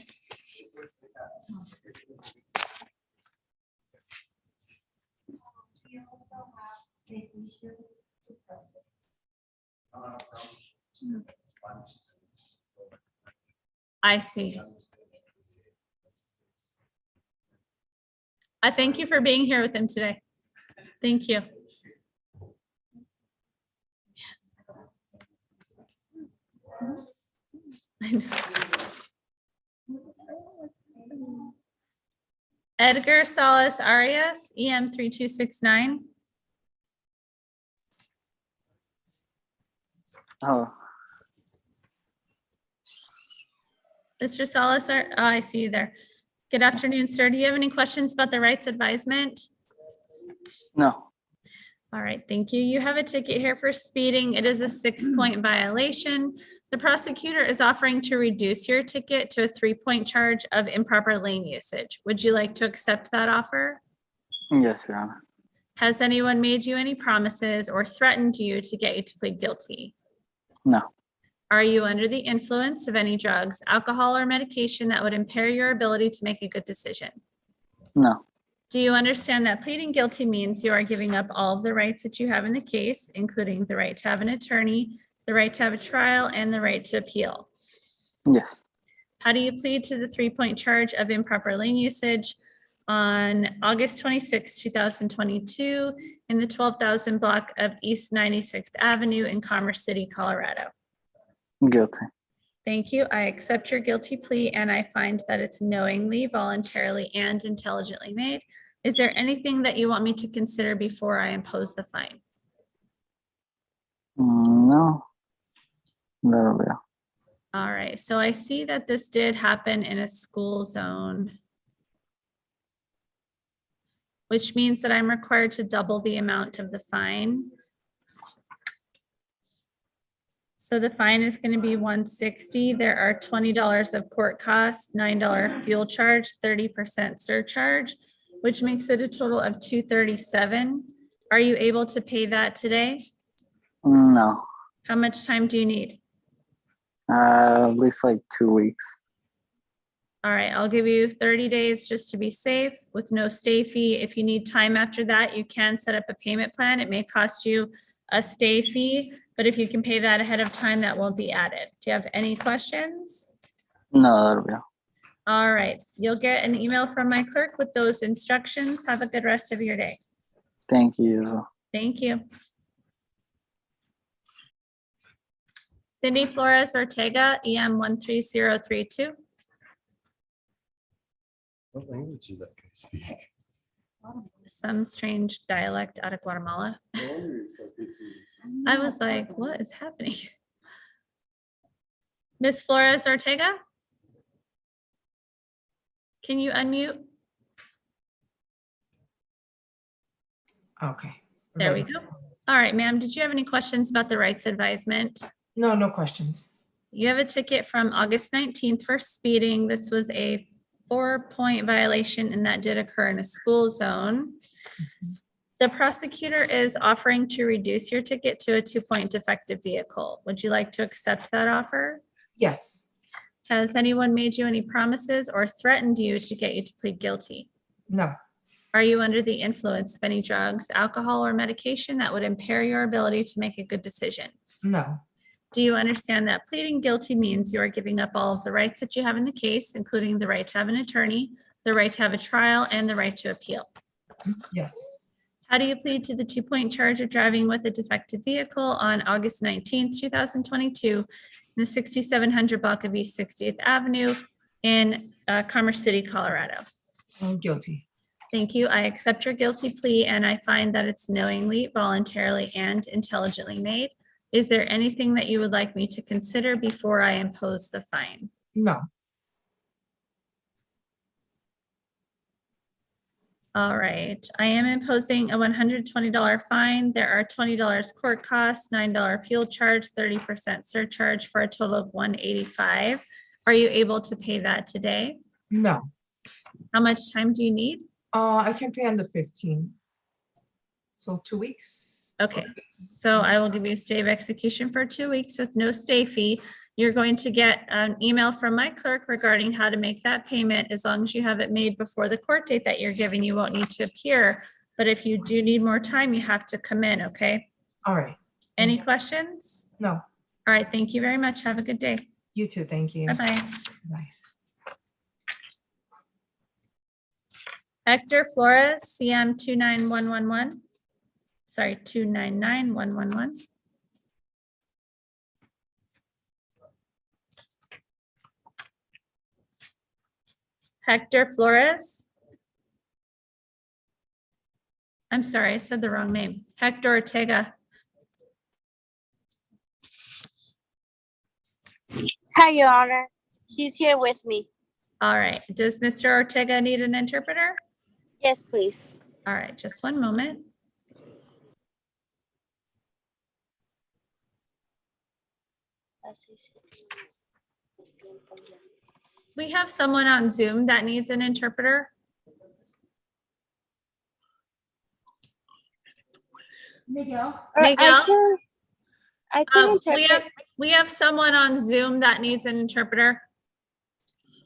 We also have the issue to process. I see. I thank you for being here with him today. Thank you. I know. Edgar Salas Arias, EM 3269. Oh, Mr. Salas, I see you there. Good afternoon, sir. Do you have any questions about the rights advisement? no. All right, thank you. You have a ticket here for speeding. It is a 6-point violation. The prosecutor is offering to reduce your ticket to a 3-point charge of improper lane usage. Would you like to accept that offer? Yes, Your Honor. Has anyone made you any promises or threatened you to get you to plead guilty? No. Are you under the influence of any drugs, alcohol, or medication that would impair your ability to make a good decision? No. Do you understand that pleading guilty means you are giving up all of the rights that you have in the case, including the right to have an attorney, the right to have a trial, and the right to appeal? Yes. How do you plead to the 3-point charge of improper lane usage on August 26, 2022 in the 12,000 block of East 96th Avenue in Commerce City, Colorado? Guilty. Thank you. I accept your guilty plea and I find that it's knowingly, voluntarily, and intelligently made. Is there anything that you want me to consider before I impose the fine? No. That'll be all. All right, so I see that this did happen in a school zone, which means that I'm required to double the amount of the fine. So the fine is going to be $160. There are $20 of court costs, $9 fuel charge, 30% surcharge, which makes it a total of $237. Are you able to pay that today? No. How much time do you need? At least like 2 weeks. All right, I'll give you 30 days just to be safe with no stay fee. If you need time after that, you can set up a payment plan. It may cost you a stay fee, but if you can pay that ahead of time, that won't be added. Do you have any questions? No, that'll be all. All right, you'll get an email from my clerk with those instructions. Have a good rest of your day. Thank you as well. Thank you. Cindy Flores Ortega, EM 13032. What language does that guy speak? Some strange dialect out of Guatemala. I was like, what is happening? Miss Flores Ortega? Can you unmute? Okay. There we go. All right, ma'am, did you have any questions about the rights advisement? No, no questions. You have a ticket from August 19th for speeding. This was a 4-point violation and that did occur in a school zone. The prosecutor is offering to reduce your ticket to a 2-point defective vehicle. Would you like to accept that offer? Yes. Has anyone made you any promises or threatened you to get you to plead guilty? No. Are you under the influence of any drugs, alcohol, or medication that would impair your ability to make a good decision? No. Do you understand that pleading guilty means you are giving up all of the rights that you have in the case, including the right to have an attorney, the right to have a trial, and the right to appeal? Yes. How do you plead to the 2-point charge of driving with a defective vehicle on August 19th, 2022 in the 6700 block of East 60th Avenue in Commerce City, Colorado? I'm guilty. Thank you. I accept your guilty plea and I find that it's knowingly, voluntarily, and intelligently made. Is there anything that you would like me to consider before I impose the fine? No. All right, I am imposing a $120 fine. There are $20 court costs, $9 fuel charge, 30% surcharge for a total of $185. Are you able to pay that today? No. How much time do you need? I can pay on the 15th. So 2 weeks? Okay, so I will give you a stay of execution for 2 weeks with no stay fee. You're going to get an email from my clerk regarding how to make that payment. As long as you have it made before the court date that you're giving, you won't need to appear. But if you do need more time, you have to come in, okay? All right. Any questions? No. All right, thank you very much. Have a good day. You too. Thank you. Bye-bye. Bye. Hector Flores, CM 29111. Sorry, 299111. Hector Flores. I'm sorry, I said the wrong name. Hector Ortega. Hi, Your Honor. He's here with me. All right, does Mr. Ortega need an interpreter? Yes, please. All right, just one moment. We have someone on Zoom that needs an interpreter. Miguel? Miguel? I can interpret. We have someone on Zoom that needs an interpreter.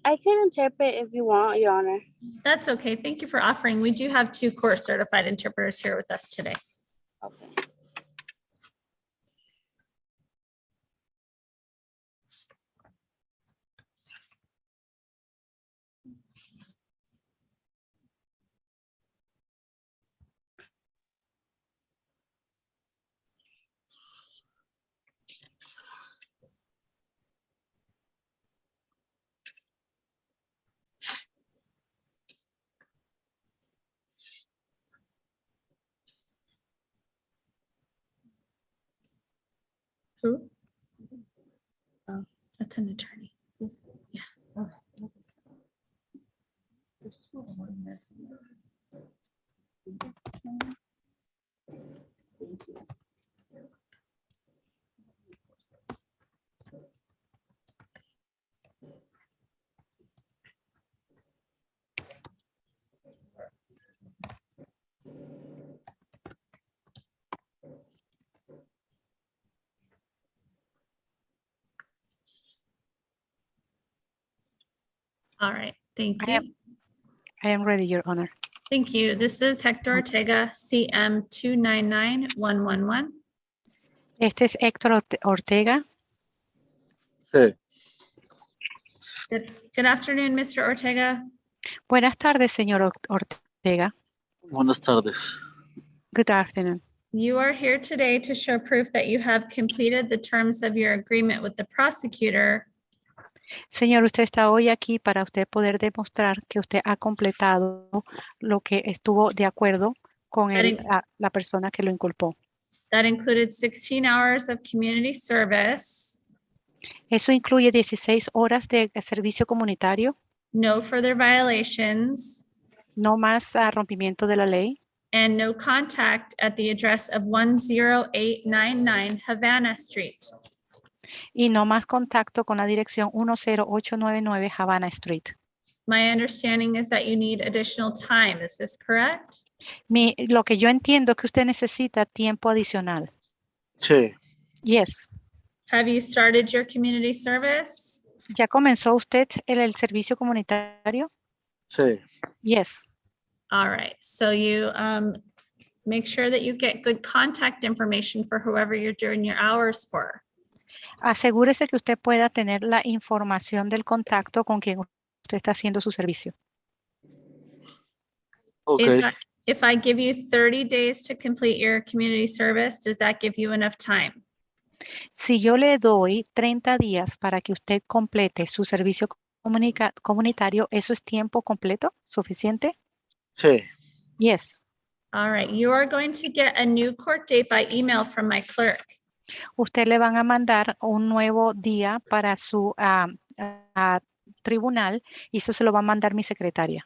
I can interpret if you want, Your Honor. That's okay. Thank you for offering. We do have 2 court certified interpreters here with us today. Okay. Who? Oh, that's an attorney. Yeah. All right, thank you. I am ready, Your Honor. Thank you. This is Hector Ortega, CM 299111. Este es Héctor Ortega. Sí. Good afternoon, Mr. Ortega. Buenas tardes, señor Ortega. Buenas tardes. Good afternoon. You are here today to show proof that you have completed the terms of your agreement with the prosecutor. Señor, usted está hoy aquí para usted poder demostrar que usted ha completado lo que estuvo de acuerdo con la persona que lo inculpó. That included 16 hours of community service. Eso incluye 16 horas de servicio comunitario. No further violations. No más rompimiento de la ley. And no contact at the address of 10899 Havana Street. Y no más contacto con la dirección 10899 Havana Street. My understanding is that you need additional time. Is this correct? Lo que yo entiendo es que usted necesita tiempo adicional. Sí. Yes. Have you started your community service? ¿Ya comenzó usted el servicio comunitario? Sí. Yes. All right. So you make sure that you get good contact information for whoever you're doing your hours for. Asegúrese que usted pueda tener la información del contacto con quien usted está haciendo su servicio. Okay. If I give you 30 days to complete your community service, does that give you enough time? Si yo le doy 30 días para que usted complete su servicio comunitario, ¿eso es tiempo completo? ¿Suficiente? Sí. Yes. All right. You are going to get a new court date by email from my clerk. Usted le van a mandar un nuevo día para su tribunal y eso se lo va a mandar mi secretaria.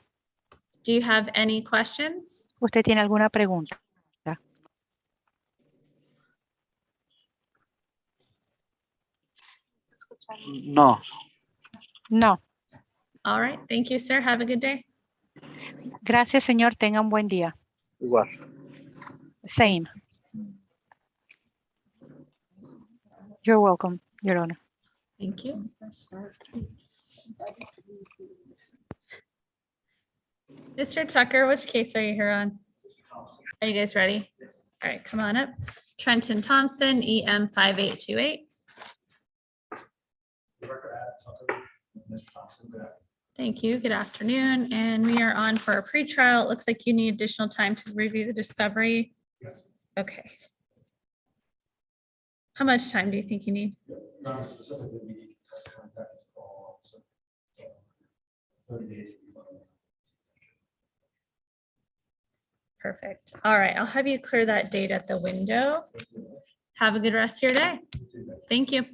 Do you have any questions? ¿Usted tiene alguna pregunta? No. No. All right. Thank you, sir. Have a good day. Gracias, señor. Tenga un buen día. Igual. Same. You're welcome, Your Honor. Thank you. Mr. Tucker, which case are you here on? Are you guys ready? All right, come on up. Trenton Thompson, EM 5828. Thank you. Good afternoon. And we are on for a pretrial. It looks like you need additional time to review the discovery. Yes. Okay. How much time do you think you need? Specifically, we need to contact this call, so 30 days. Would be fine. Perfect. All right, I'll have you clear that date at the window. Have a good rest of your day. Thank you.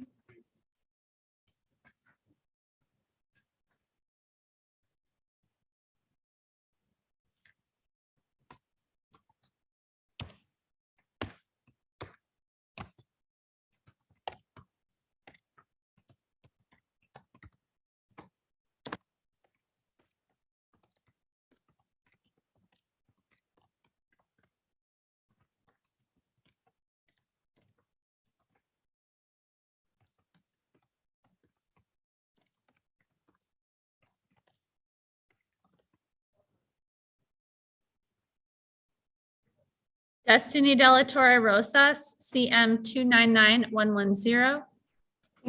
Destiny Delatorre Rosas, CM 299110.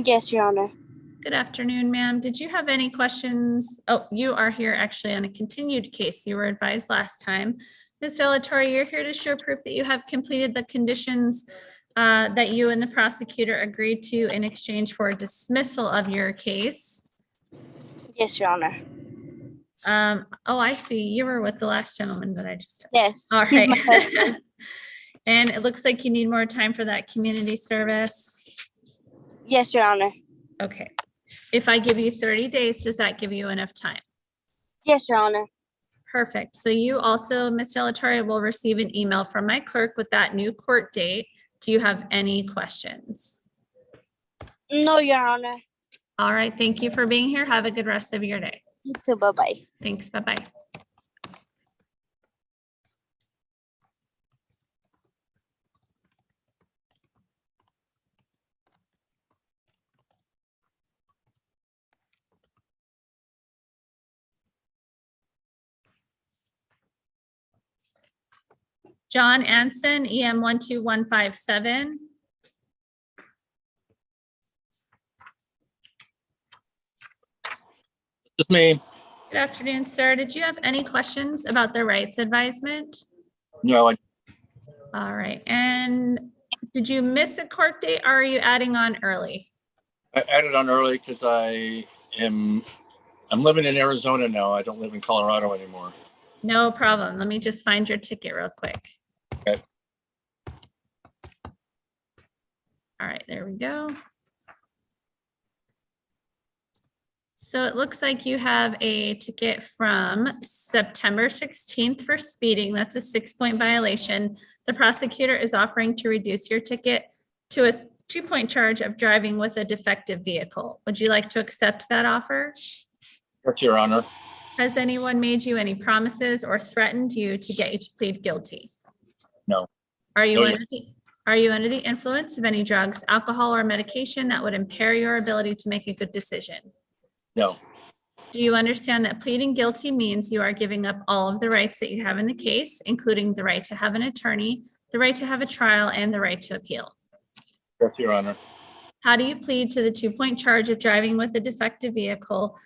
Yes, Your Honor. Good afternoon, ma'am. Did you have any questions? Oh, you are here actually on a continued case. You were advised last time. Ms. Delatorre, you're here to show proof that you have completed the conditions that you and the prosecutor agreed to in exchange for dismissal of your case. Yes, Your Honor. Oh, I see. You were with the last gentleman that I just. Yes. All he's my right. husband. And it looks like you need more time for that community service. Yes, Your Honor. Okay. If I give you 30 days, does that give you enough time? Yes, Your Honor. Perfect. So you also, Ms. Delatorre, will receive an email from my clerk with that new court date. Do you have any questions? No, Your Honor. All right. Thank you for being here. Have a good rest of your day. You too. Bye-bye. Thanks. Bye-bye. John Anson, EM 12157. Just me. Good afternoon, sir. Did you have any questions about the rights advisement? No, All right. And did you miss a court date or are you adding on early? I added on early because I'm living in Arizona now. I don't live in Colorado anymore. No problem. Let me just find your ticket real quick. Okay. All right, there we go. So it looks like you have a ticket from September 16th for speeding. That's a 6-point violation. The prosecutor is offering to reduce your ticket to a 2-point charge of driving with a defective vehicle. Would you like to accept that offer? Yes, Your Honor. Has anyone made you any promises or threatened you to get you to plead guilty? No. Are you No, under the influence of any drugs, alcohol, or medication that would impair your ability to make a good decision? No. Do you understand that pleading guilty means you are giving up all of the rights that you have in the case, including the right to have an attorney, the right to have a trial, and the right to appeal? Yes, Your Honor. How do you plead to the 2-point charge of driving with a defective vehicle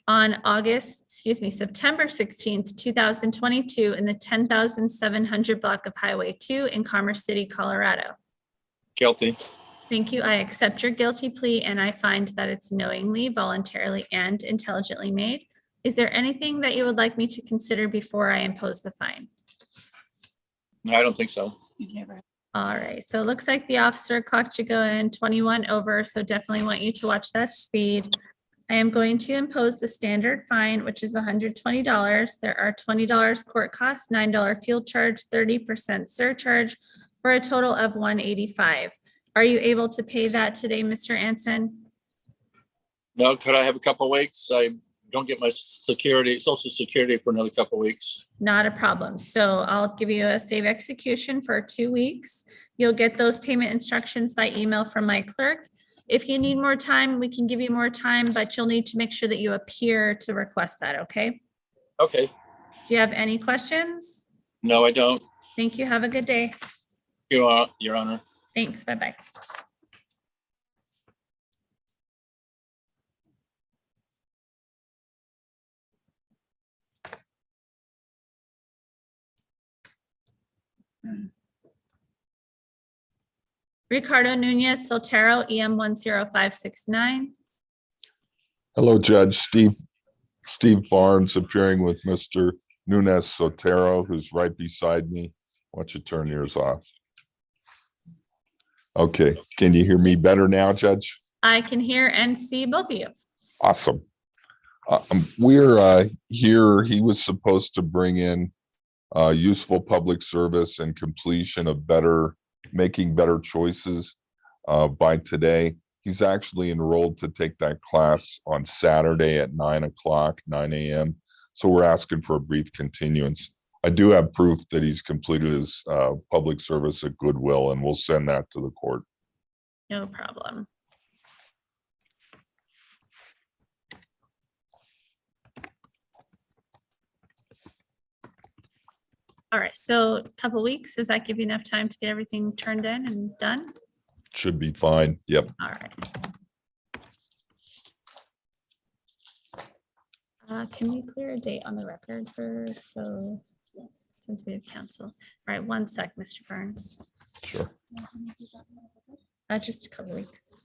on September 16th, 2022 in the 10,700 block of Highway 2 in Commerce City, Colorado? Guilty. Thank you. I accept your guilty plea and I find that it's knowingly, voluntarily, and intelligently made. Is there anything that you would like me to consider before I impose the fine? No, I don't think so. All right, so it looks like the officer clocked you going 21 over, so definitely want you to watch that speed. I am going to impose the standard fine, which is $120. There are $20 court costs, $9 fuel charge, 30% surcharge, for a total of $185. Are you able to pay that today, Mr. Anson? No, could I have a couple of weeks? I don't get my social security for another couple of weeks. Not a problem. So I'll give you a save execution for 2 weeks. You'll get those payment instructions by email from my clerk. If you need more time, we can give you more time, but you'll need to make sure that you appear to request that, okay? Okay. Do you have any questions? No, I don't. Thank you. Have a good day. Your Honor. Thanks. Bye-bye. Ricardo Nunez Soltero, EM 10569. Hello, Judge Steve Barnes appearing with Mr. Nunez Sotero, who's right beside me. Why don't you turn yours off? Okay, can you hear me better now, Judge? I can hear and see both of you. Awesome. We're here, he was supposed to bring in useful public service and completion of making better choices by today. He's actually enrolled to take that class on Saturday at 9 a.m. So we're asking for a brief continuance. I do have proof that he's completed his public service at Goodwill, and we'll send that to the court. No problem. All right, so a couple weeks, does that give you enough time to get everything turned in and done? Should be fine. Yep. All right. Can we clear a date on the record since we have counsel? All right, 1 sec, Mr. Burns. Sure. Just a couple weeks.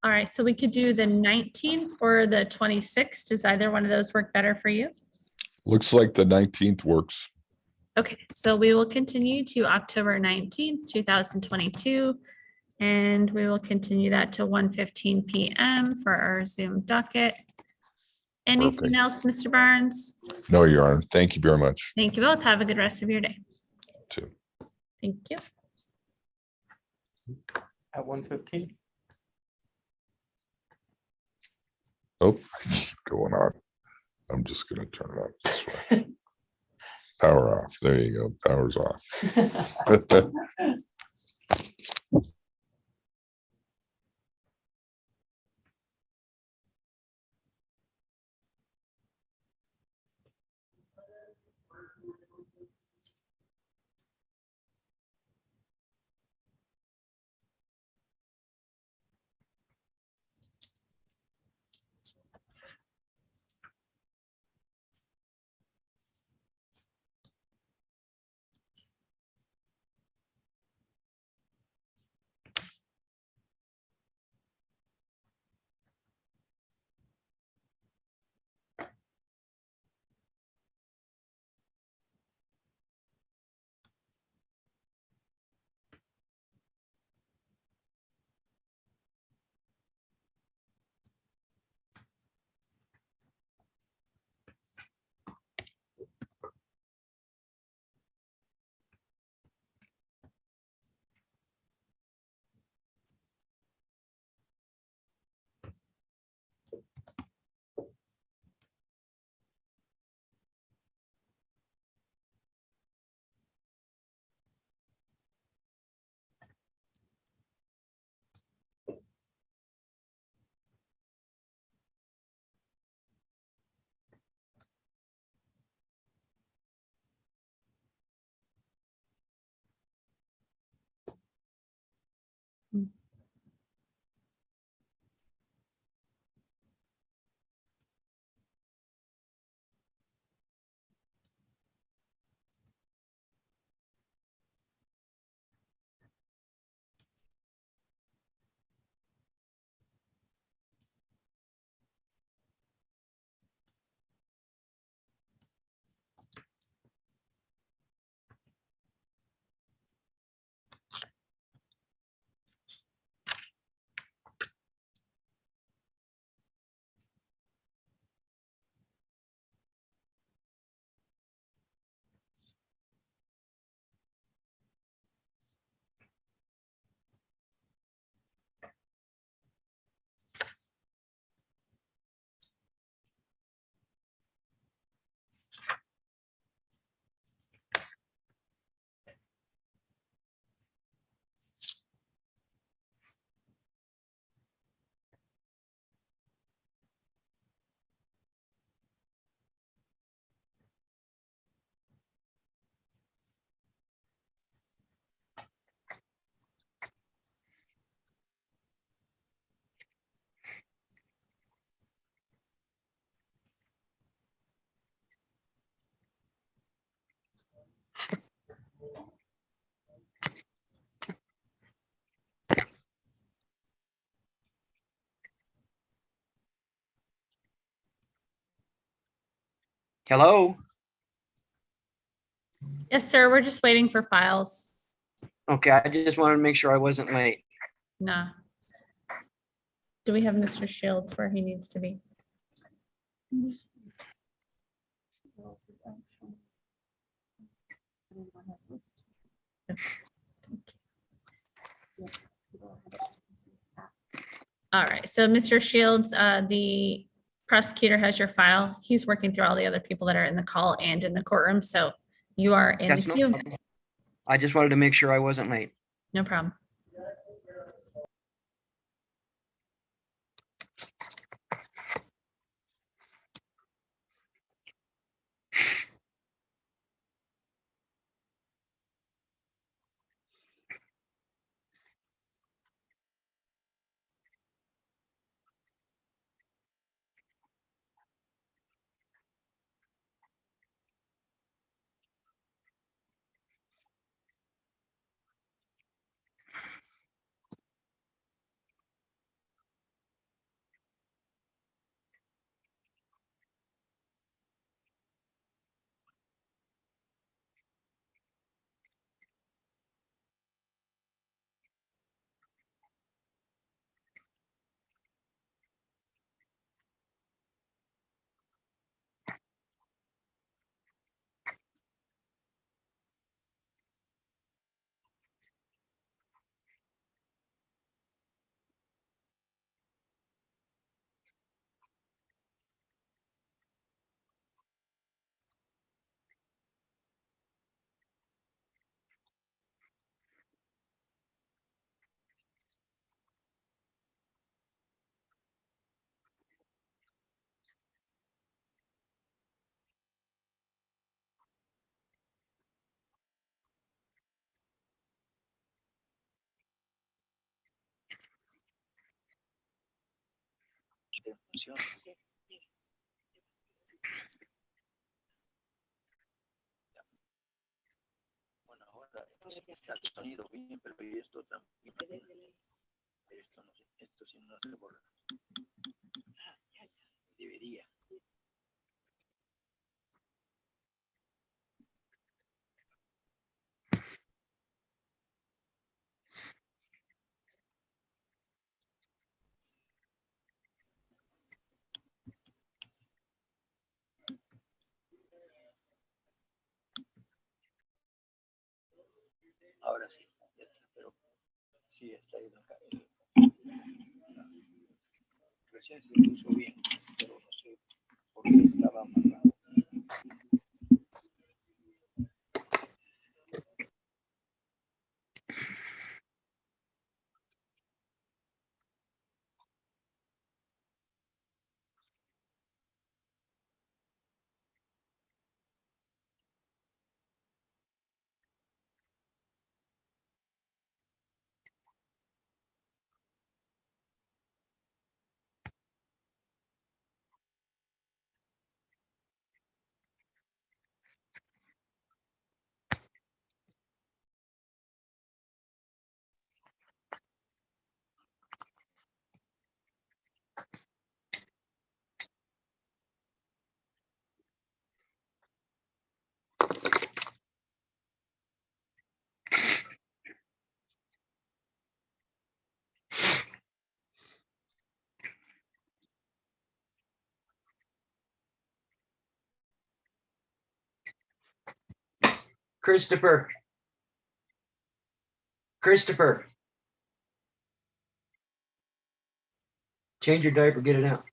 All right, so we could do the 19th or the 26th. Does either one of those work better for you? Looks like the 19th works. Okay, so we will continue to October 19th, 2022. And we will continue that to 1:15 p.m. for our Zoom docket. Anything else, Mr. Barnes? No, Your Honor. Thank you very much. Thank you both. Have a good rest of your day. Too. Thank you. At 1:15. Oh, I keep going on. I'm just going to turn it off this way. Power off. There you go. Power's off. Hello? Yes, sir. We're just waiting for files. Okay, I just wanted to make sure I wasn't late. Nah. Do we have Mr. Shields where he needs to be? All right, so Mr. Shields, the prosecutor has your file. He's working through all the other people that are in the call and in the courtroom, so you are in the That's no queue. problem. I just wanted to make sure I wasn't late. No problem. Bueno, ahora está el sonido bien, pero y esto también. Esto no sé, esto sí no se borra. Debería. Ahora sí, ya está, pero sí está ahí acá. Recién se puso bien, pero no sé por qué estaba apagado. Christopher. Christopher. Change your diaper, get it out.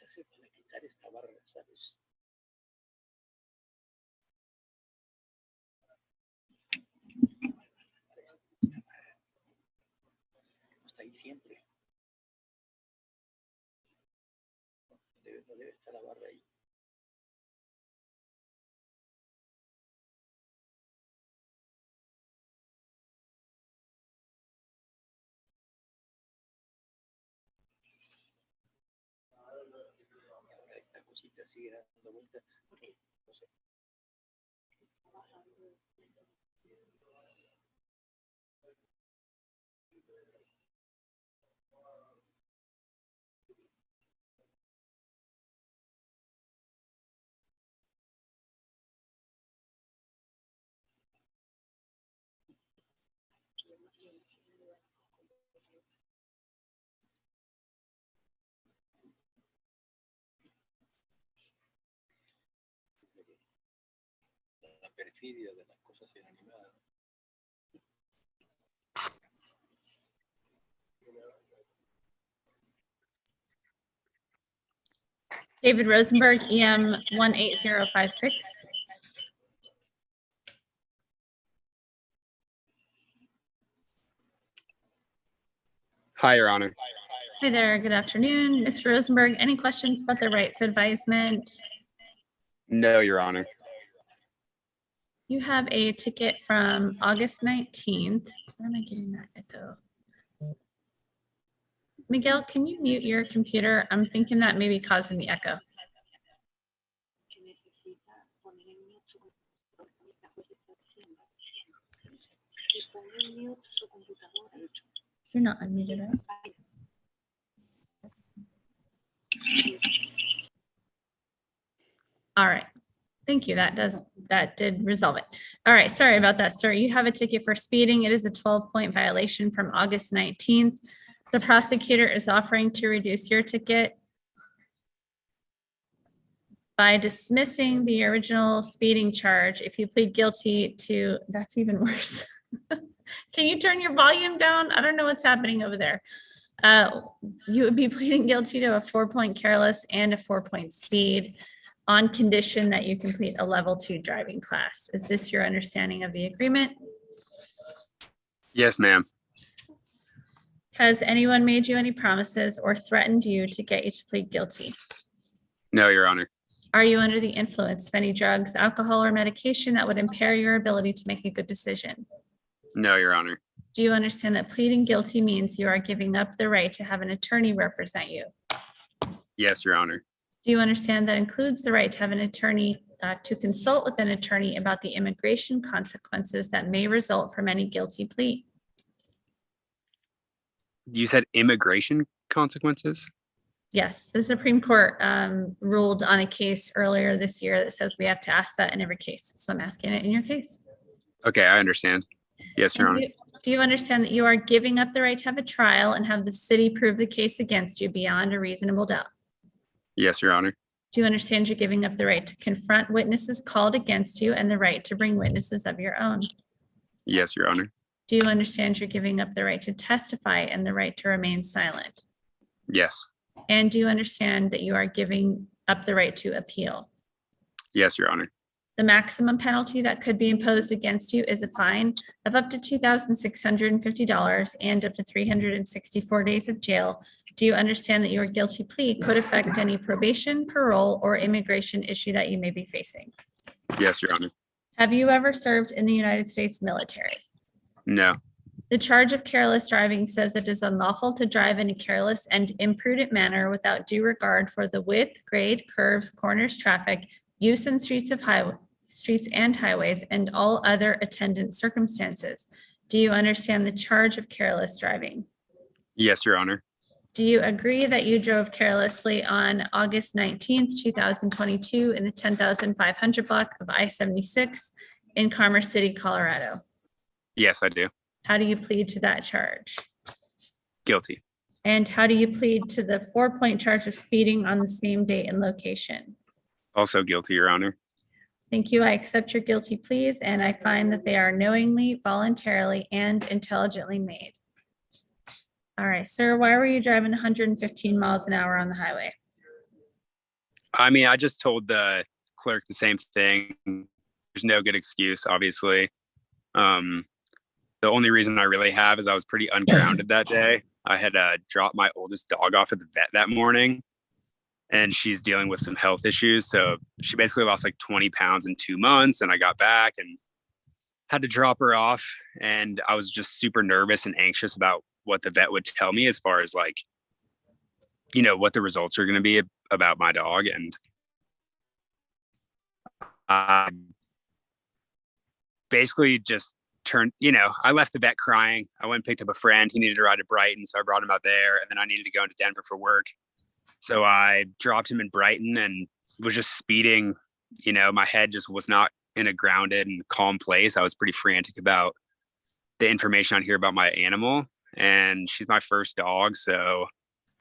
se hace para quitar esta barra, ¿sabes? Está ahí siempre. No debe estar la barra ahí. Esta cosita sigue dando vueltas. No sé. La perfidia de las cosas inanimadas. David Rosenberg, EM 18056. Hi, Your Honor. Hi there, good afternoon. Mr. Rosenberg, any questions about the rights advisement? No, Your Honor. You have a ticket from August 19th. Where am I getting that echo? Miguel, can you mute your computer? I'm thinking that may be causing the echo. You're not unmuted, right? All right. Thank you. That did resolve it. All right. Sorry about that, sir. You have a ticket for speeding. It is a 12-point violation from August 19th. The prosecutor is offering to reduce your ticket by dismissing the original speeding charge. If you plead guilty to, that's even worse. Can you turn your volume down? I don't know what's happening over there. You would be pleading guilty to a 4-point careless and a 4-point speed on condition that you complete a level 2 driving class. Is this your understanding of the agreement? Yes, ma'am. Has anyone made you any promises or threatened you to get you to plead guilty? No, Your Honor. Are you under the influence of any drugs, alcohol, or medication that would impair your ability to make a good decision? No, Your Honor. Do you understand that pleading guilty means you are giving up the right to have an attorney represent you? Yes, Your Honor. Do you understand that includes the right to have an attorney, to consult with an attorney about the immigration consequences that may result from any guilty plea? You said immigration consequences? Yes, the Supreme Court ruled on a case earlier this year that says we have to ask that in every case. So I'm asking it in your case. Okay, I understand. Yes, Your Honor. Do you understand that you are giving up the right to have a trial and have the city prove the case against you beyond a reasonable doubt? Yes, Your Honor. Do you understand you're giving up the right to confront witnesses called against you and the right to bring witnesses of your own? Yes, Your Honor. Do you understand you're giving up the right to testify and the right to remain silent? Yes. And do you understand that you are giving up the right to appeal? Yes, Your Honor. The maximum penalty that could be imposed against you is a fine of up to $2,650 and up to 364 days of jail. Do you understand that your guilty plea could affect any probation, parole, or immigration issue that you may be facing? Yes, Your Honor. Have you ever served in the United States military? No. The charge of careless driving says it is unlawful to drive in a careless and imprudent manner without due regard for the width, grade, curves, corners, traffic, use in streets and highways, and all other attendant circumstances. Do you understand the charge of careless driving? Yes, Your Honor. Do you agree that you drove carelessly on August 19th, 2022 in the 10,500 block of I-76 in Commerce City, Colorado? Yes, I do. How do you plead to that charge? Guilty. And how do you plead to the 4-point charge of speeding on the same date and location? Also guilty, Your Honor. Thank you. I accept your guilty pleas and I find that they are knowingly, voluntarily, and intelligently made. All right, sir, why were you driving 115 miles an hour on the highway? I mean, I just told the clerk the same thing. There's no good excuse, obviously. The only reason I really have is I was pretty ungrounded that day. I had dropped my oldest dog off at the vet that morning, and she's dealing with some health issues. So she basically lost like 20 pounds in 2 months, and I got back and had to drop her off. And I was just super nervous and anxious about what the vet would tell me as far as like, you know, what the results are going to be about my dog. And I basically just turned, you know, I left the vet crying. I went and picked up a friend. He needed to ride to Brighton, so I brought him out there. And then I needed to go into Denver for work. So I dropped him in Brighton and was just speeding. You know, my head just was not in a grounded and calm place. I was pretty frantic about the information on here about my animal. And she's my first dog. So,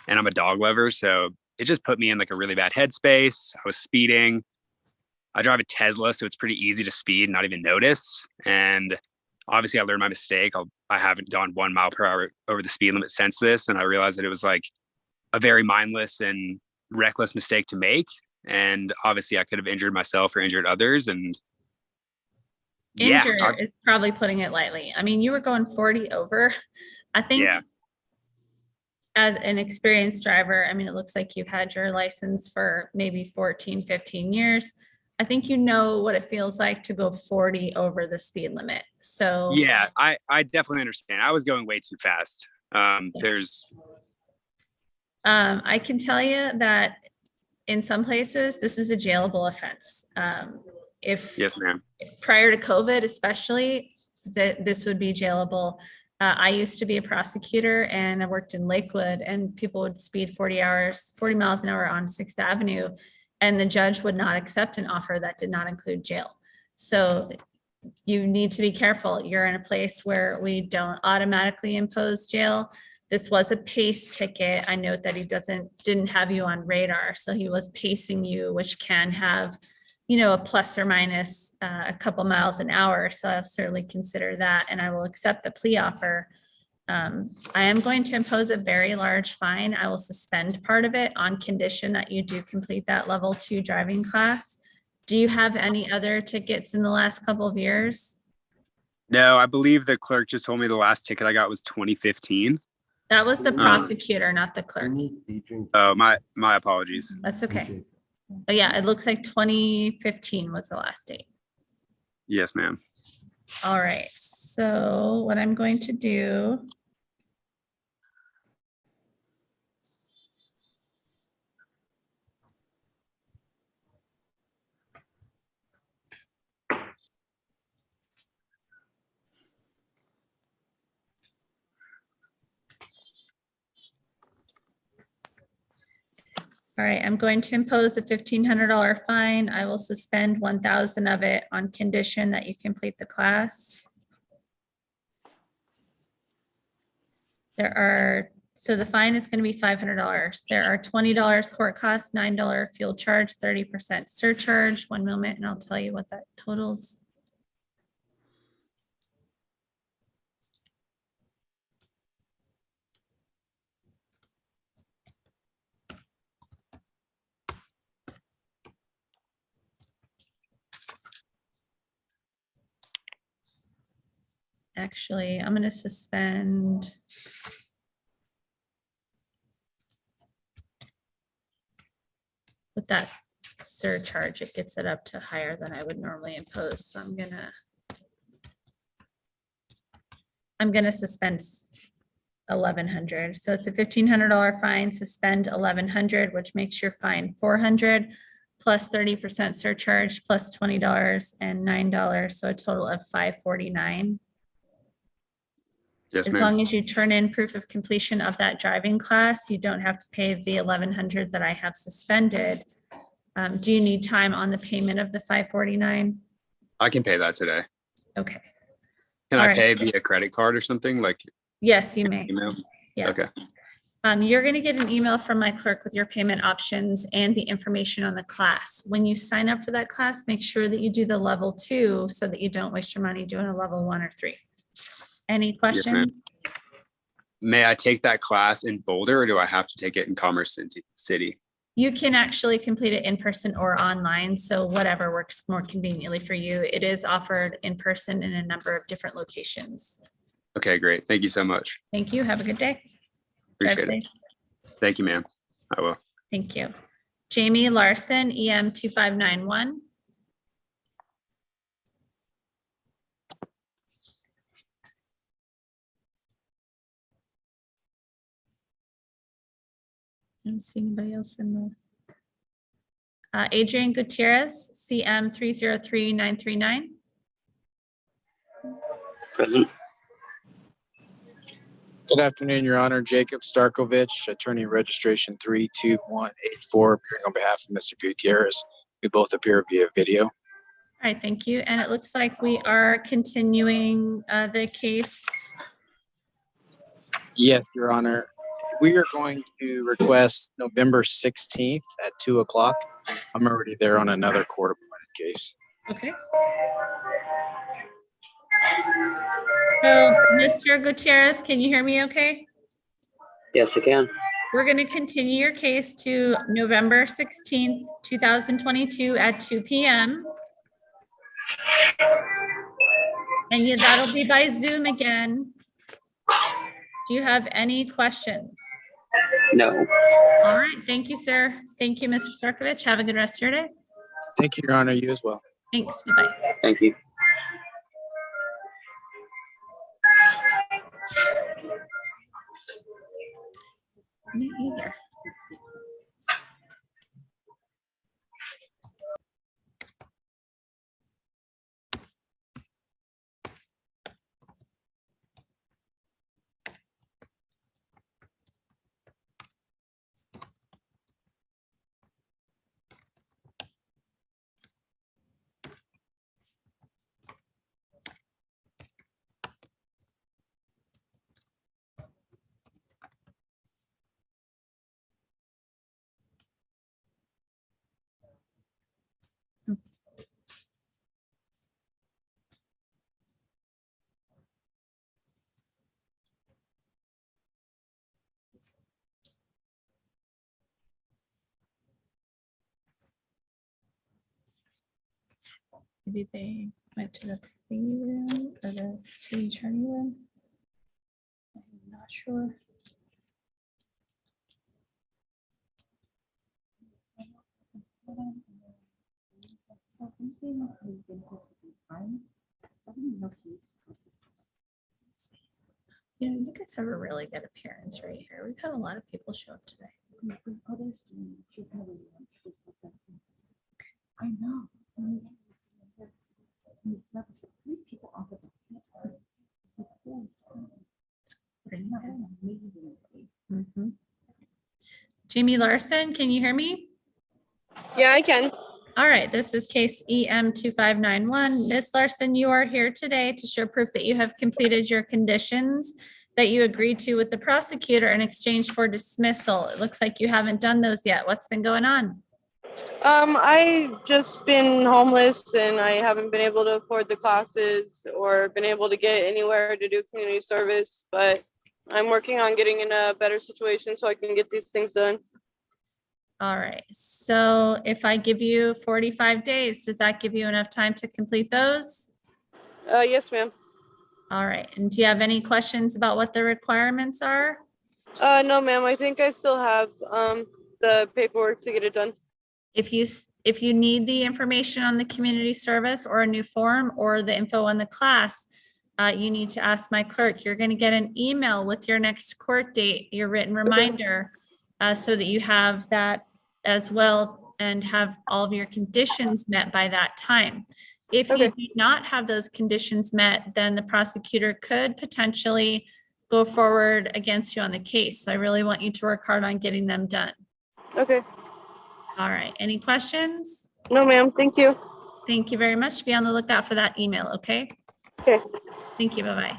and I'm a dog lover. So it just put me in like a really bad headspace. I was speeding. I drive a Tesla, so it's pretty easy to speed and not even notice. And obviously I learned my mistake. I haven't gone 1 mile per hour over the speed limit since this. And I realized that it was like a very mindless and reckless mistake to make. And obviously I could have injured myself or injured others. And Injured is probably putting it lightly. I mean, you were going 40 over. I think as an experienced driver, I mean, it looks like you've had your license for maybe 14, 15 years. I think you know what it feels like to go 40 over the speed limit. So yeah, I definitely understand. I was going way too fast. I can tell you that in some places, this is a jailable offense. Yes, ma'am. Prior to COVID, especially, this would be jailable. I used to be a prosecutor and I worked in Lakewood, and people would speed 40 miles an hour on 6th Avenue, and the judge would not accept an offer that did not include jail. So you need to be careful. You're in a place where we don't automatically impose jail. This was a pace ticket. I note that he didn't have you on radar. So he was pacing you, which can have, you know, a plus or minus a couple miles an hour. So I'll certainly consider that, and I will accept the plea offer. I am going to impose a very large fine. I will suspend part of it on condition that you do complete that level 2 driving class. Do you have any other tickets in the last couple of years? No, I believe the clerk just told me the last ticket I got was 2015. That was the prosecutor, not the clerk. Oh, my apologies. That's okay. But yeah, it looks like 2015 was the last date. Yes, ma'am. All right. So what I'm going to do. All right, I'm going to impose a $1,500 fine. I will suspend 1,000 of it on condition that you complete the class. So the fine is going to be $500. There are $20 court costs, $9 fuel charge, 30% surcharge. One moment and I'll tell you what that totals. Actually, I'm going to suspend. With that surcharge, it gets it up to higher than I would normally impose. So I'm gonna suspend 1,100. So it's a $1,500 fine, suspend 1,100, which makes your fine 400 plus 30% surcharge plus $20 and $9. So a total of $549. Yes, as ma'am. long as you turn in proof of completion of that driving class, you don't have to pay the 1,100 that I have suspended. Do you need time on the payment of the $549? I can pay that today. Okay. Can All I right. pay via credit card or something like Yes, you may. email? Yeah. Okay. You're going to get an email from my clerk with your payment options and the information on the class. When you sign up for that class, make sure that you do the level 2 so that you don't waste your money doing a level 1 or 3. Any questions? Yes, ma'am. May I take that class in Boulder, or do I have to take it in Commerce City? You can actually complete it in person or online, so whatever works more conveniently for you. It is offered in person in a number of different locations. Okay, great. Thank you so much. Thank you. Have a good day. Drive Appreciate it. safe. Thank you, ma'am. I will. Thank you. Jamie Larson, EM 2591. I don't see anybody else in the. Adrian Gutierrez, CM 303939. Present. Good afternoon, Your Honor. Jacob Starkovich, attorney registration 32184, appearing on behalf of Mr. Gutierrez. We both appear via video. All right, thank you. And it looks like we are continuing the case. Yes, Your Honor. We are going to request November 16th at 2 o'clock. I'm already there on another court-appointed case. Okay. So, Mr. Gutierrez, can you hear me okay? Yes, I can. We're going to continue your case to November 16th, 2022 at 2 p.m. And that'll be by Zoom again. Do you have any questions? No. All right. Thank you, sir. Thank you, Mr. Starkovich. Have a good rest of your day. Thank you, Your Honor. You as well. Thanks. Bye-bye. Thank you. Me either. Maybe they went to the plea room or the city attorney room. I'm not sure. You know, you guys have a really good appearance right here. We've had a lot of people show up today. I know. These people are Mhm. Jamie Larson, can you hear me? Yeah, I can. All right, this is case EM 2591. Ms. Larson, you are here today to show proof that you have completed your conditions that you agreed to with the prosecutor in exchange for dismissal. It looks like you haven't done those yet. What's been going on? I just been homeless and I haven't been able to afford the classes or been able to get anywhere to do community service, but I'm working on getting in a better situation so I can get these things done. All right, so if I give you 45 days, does that give you enough time to complete those? Yes, ma'am. All right, and do you have any questions about what the requirements are? No, ma'am. I think I still have the paperwork to get it done. If you need the information on the community service or a new form or the info on the class, you need to ask my clerk. You're going to get an email with your next court date, your written reminder, so that you have that as well and have all of your conditions met by that time. If you do not have those conditions met, then the prosecutor could potentially go forward against you on the case. So I really want you to work hard on getting them done. Okay. All right. Any questions? No, ma'am. Thank you. Thank you very much. Be on the lookout for that email, okay? Okay. Thank you. Bye-bye.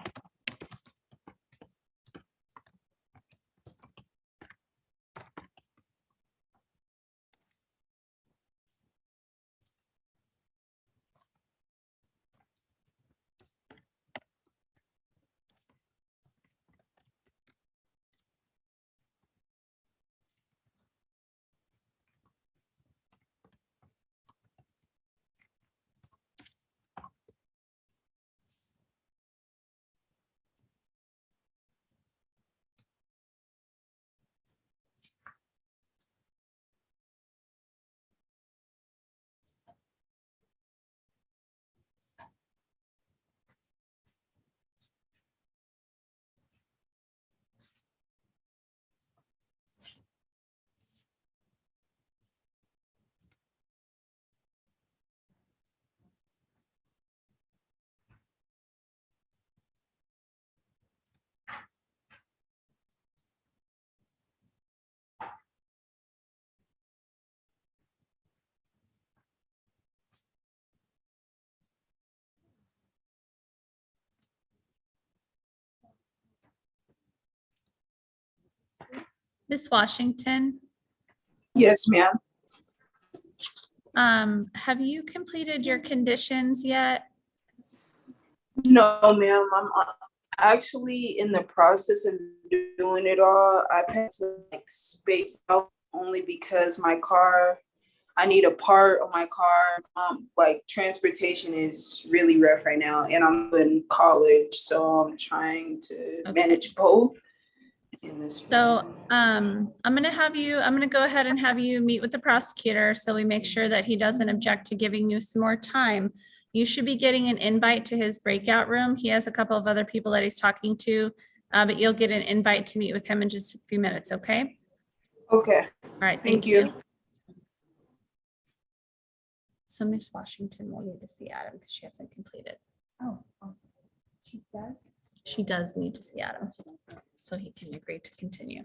Miss Washington, Yes, ma'am. have you completed your conditions yet? No, ma'am. I'm actually in the process of doing it all. I've had to like space out only because I need a part of my car. Like transportation is really rough right now, and I'm in college, so I'm trying to manage both. So I'm gonna go ahead and have you meet with the prosecutor so we make sure that he doesn't object to giving you some more time. You should be getting an invite to his breakout room. He has a couple of other people that he's talking to, but you'll get an invite to meet with him in just a few minutes, okay? Okay. All right, Thank you. So Miss Washington will need to see Adam because she hasn't completed. Oh, she does? She does need to see Adam so he can agree to continue.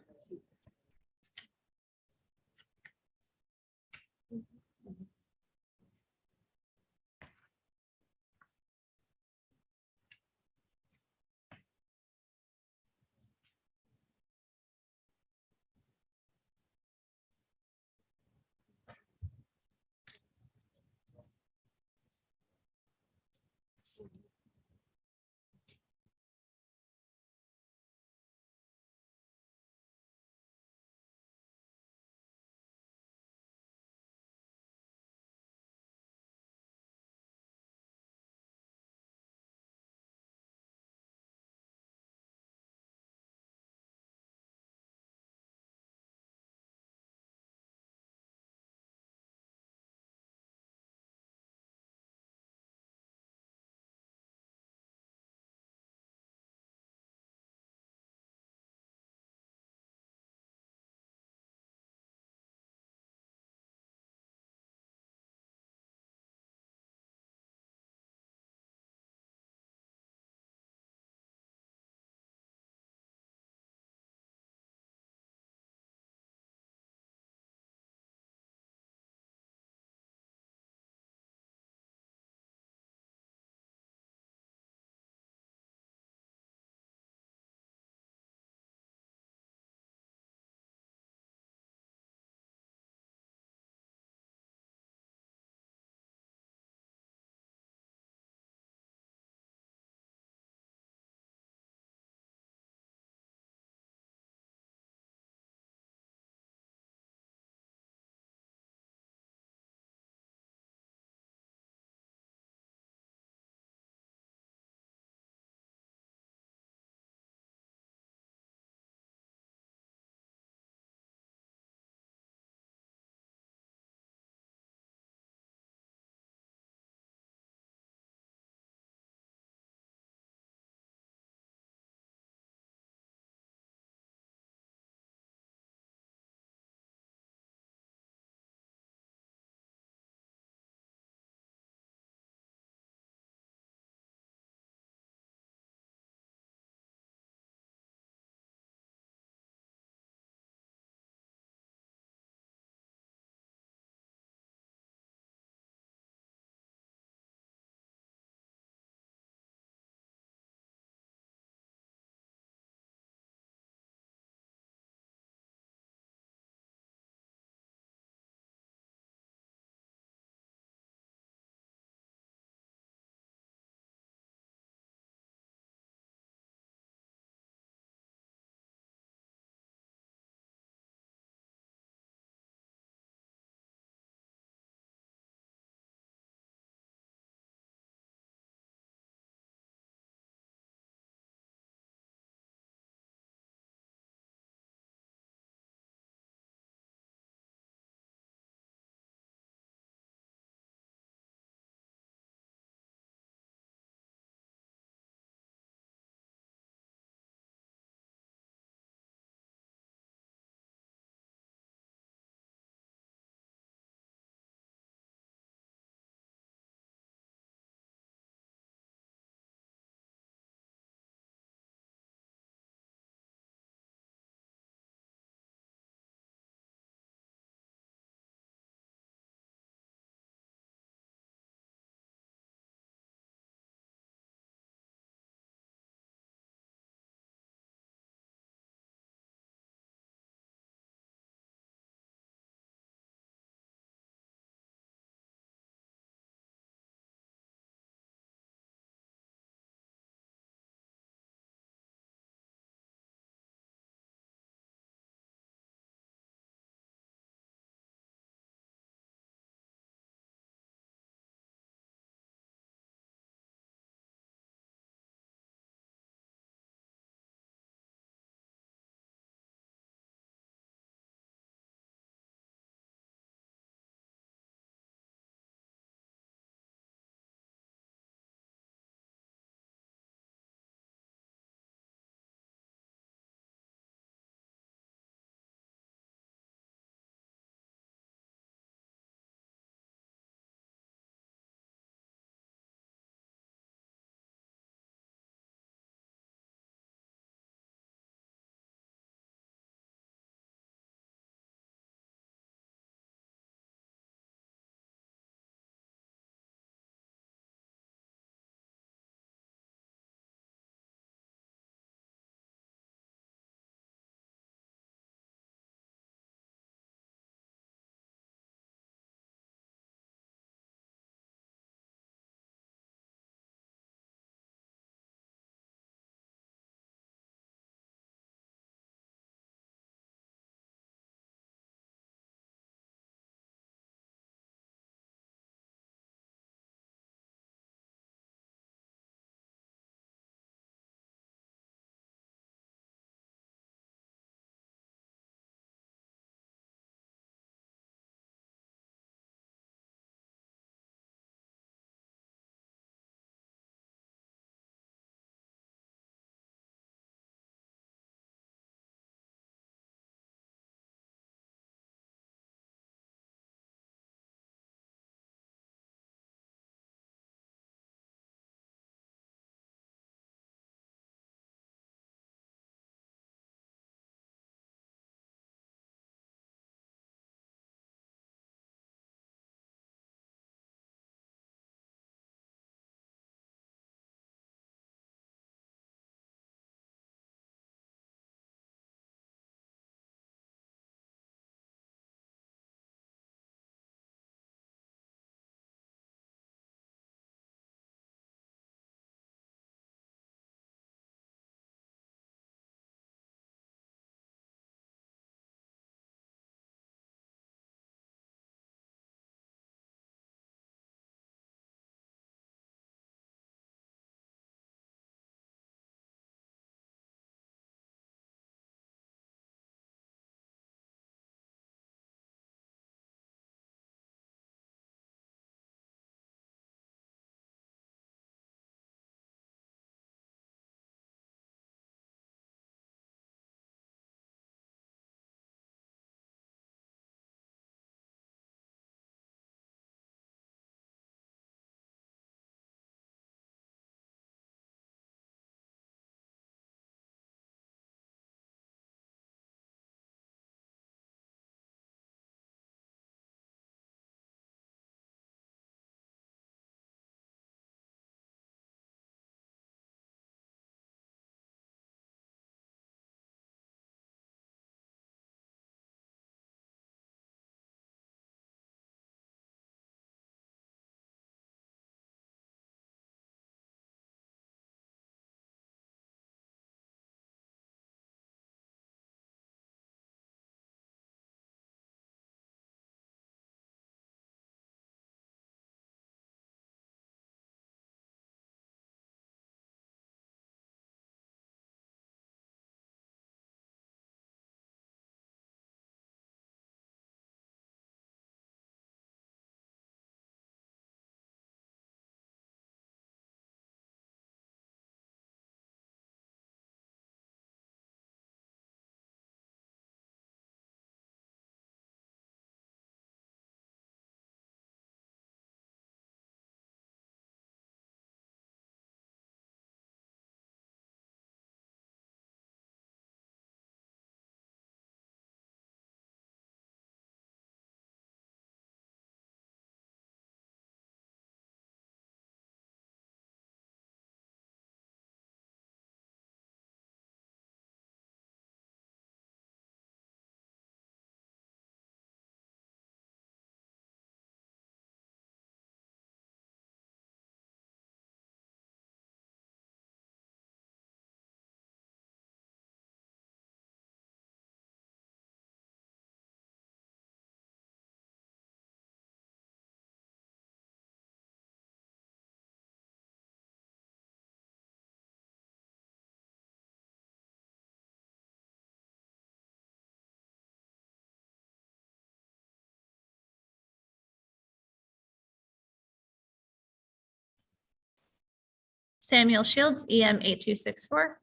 Samuel Shields, EM 8264.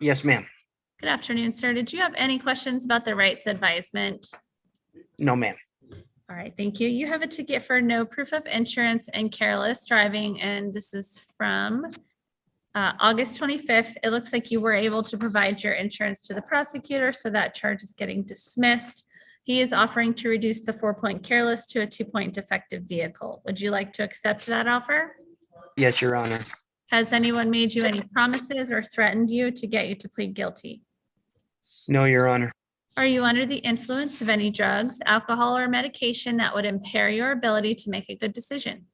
Yes, ma'am. Good afternoon, sir. Did you have any questions about the rights advisement? No, ma'am. All right, thank you. You have a ticket for no proof of insurance and careless driving, and this is from August 25th. It looks like you were able to provide your insurance to the prosecutor, so that charge is getting dismissed. He is offering to reduce the 4-point careless to a 2-point defective vehicle. Would you like to accept that offer? Yes, Your Honor. Has anyone made you any promises or threatened you to get you to plead guilty? No, Your Honor. Are you under the influence of any drugs, alcohol, or medication that would impair your ability to make a good decision?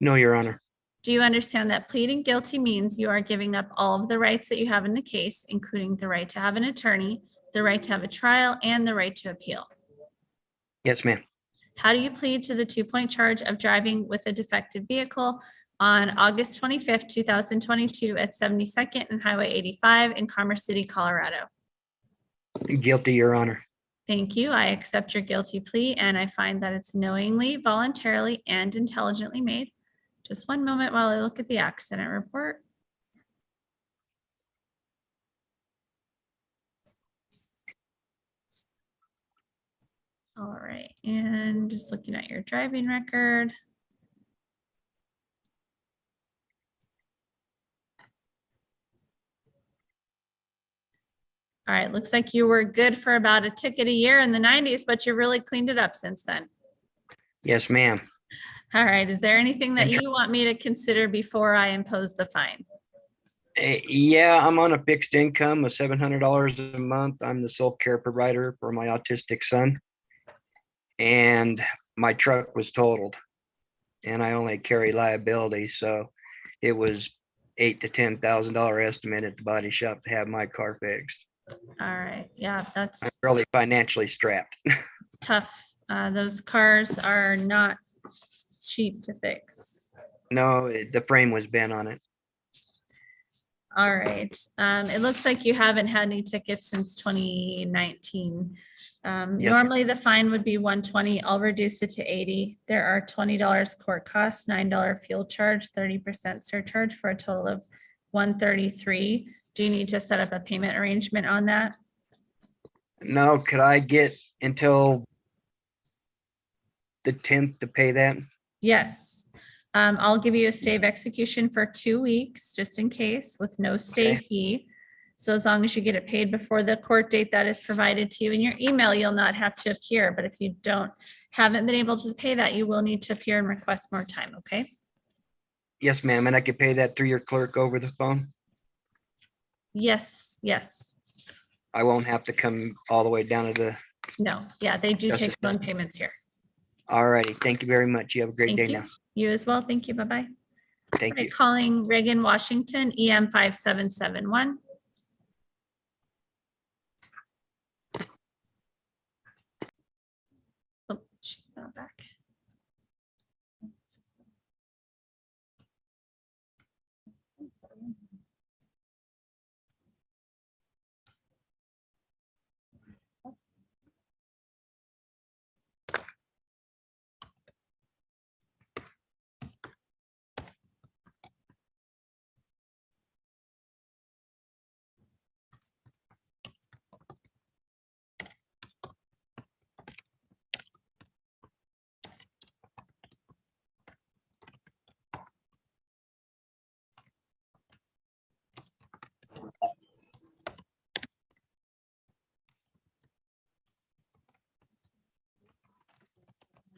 No, Your Honor. Do you understand that pleading guilty means you are giving up all of the rights that you have in the case, including the right to have an attorney, the right to have a trial, and the right to appeal? Yes, ma'am. How do you plead to the 2-point charge of driving with a defective vehicle on August 25th, 2022 at 72nd and Highway 85 in Commerce City, Colorado? Guilty, Your Honor. Thank you. I accept your guilty plea, and I find that it's knowingly, voluntarily, and intelligently made. Just one moment while I look at the accident report. All right, and just looking at your driving record. All right, looks like you were good for about a ticket a year in the 90s, but you really cleaned it up since then. Yes, ma'am. All right, is there anything that you want me to consider before I impose the fine? Yeah, I'm on a fixed income of $700 a month. I'm the sole care provider for my autistic son. And my truck was totaled. And I only carry liability, so it was $8,000 to $10,000 estimate at the body shop to have my car fixed. All right, yeah, that's I'm really financially strapped. it's tough. Those cars are not cheap to fix. No, the frame was bent on it. All right, it looks like you haven't had any tickets since 2019. Yes. Normally the fine would be $120. I'll reduce it to $80. There are $20 court costs, $9 fuel charge, 30% surcharge for a total of $133. Do you need to set up a payment arrangement on that? No, could I get until the 10th to pay that? Yes. I'll give you a stay of execution for 2 weeks, just in case, with no stay fee. So as long as you get it paid before the court date that is provided to you in your email, you'll not have to appear. But if you haven't been able to pay that, you will need to appear and request more time, okay? Yes, ma'am. And I could pay that through your clerk over the phone? Yes, yes. I won't have to come all the way down to the. No, yeah, they do Justice take loan payments here. All righty. Thank you very much. You have a great Thank day you. now. You as well. Thank you. Bye-bye. Thank you. Calling Reagan, Washington, EM 5771. Oh, she's not back.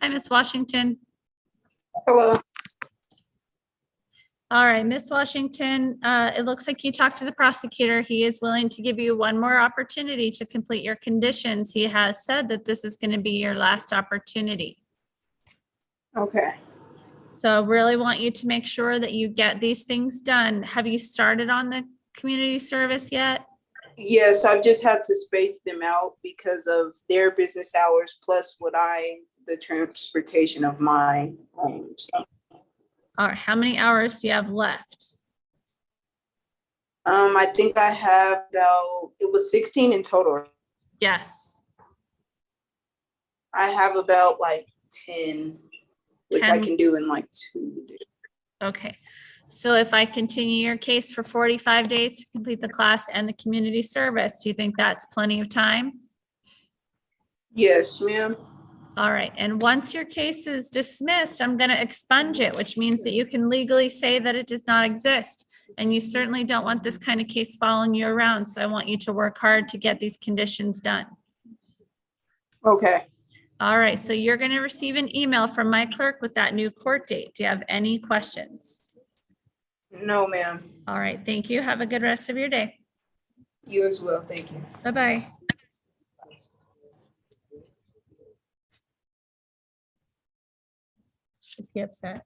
Hi, Miss Washington. Hello. All right, Miss Washington, it looks like you talked to the prosecutor. He is willing to give you one more opportunity to complete your conditions. He has said that this is going to be your last opportunity. Okay. So really want you to make sure that you get these things done. Have you started on the community service yet? Yes, I've just had to space them out because of their business hours plus the transportation of my own. So. All right, how many hours do you have left? I think I have it was 16 in total. Yes. I have about like 10, which 10. I can do in like 2 days. Okay. So if I continue your case for 45 days to complete the class and the community service, do you think that's plenty of time? Yes, ma'am. All right, and once your case is dismissed, I'm going to expunge it, which means that you can legally say that it does not exist. And you certainly don't want this kind of case following you around. So I want you to work hard to get these conditions done. Okay. All right, so you're going to receive an email from my clerk with that new court date. Do you have any questions? No, ma'am. All right, thank you. Have a good rest of your day. You as well. Thank you. Bye-bye. Is he upset?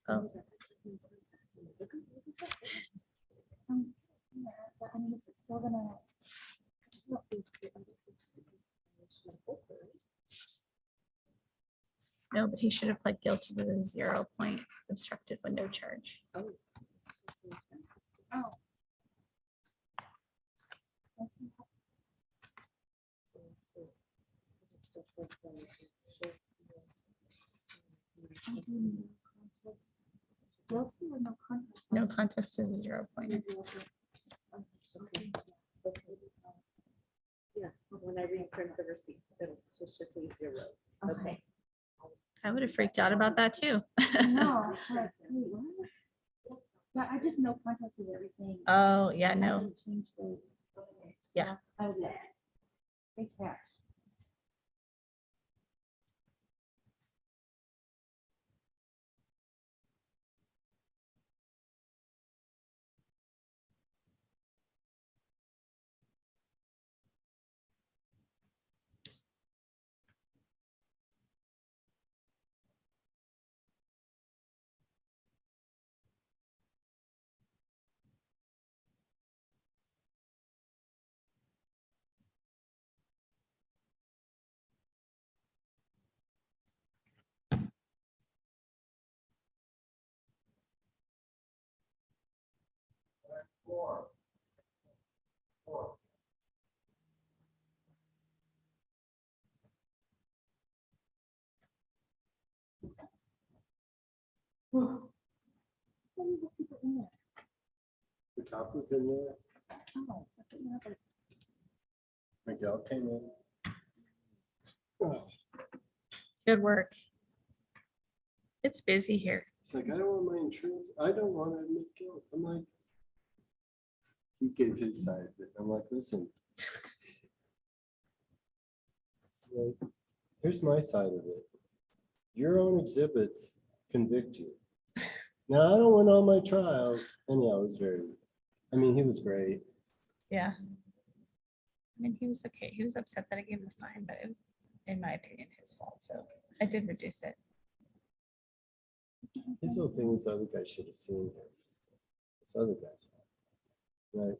Oh. But I mean, is it still gonna? No, but he should have pled guilty to the 0 point obstructed window charge. Oh. Guilty or no contest? No contest to the 0 point. Yeah, when I reprint the receipt, it should say 0. Okay. I would have freaked out about that too. No, like, wait, what? Yeah, I just no contest with everything. Oh, yeah, I no. didn't change the. Yeah. I would like. Big catch. The cop was in there. Oh, I thought you had, like, Miguel came in. Oh, Good work. It's busy here. it's like, I don't want my insurance. I don't want to admit guilt. I'm like, he gave his side of it. I'm like, listen. Like, here's my side of it. Your own exhibits convict you. Now, I don't want all my trials. And yeah, it was I mean, he was great. Yeah. I mean, he was okay. He was upset that I gave him the fine, but it was, in my opinion, his fault. So I did reduce it. His whole thing was the other guy should have seen him. This other guy's fault. Right?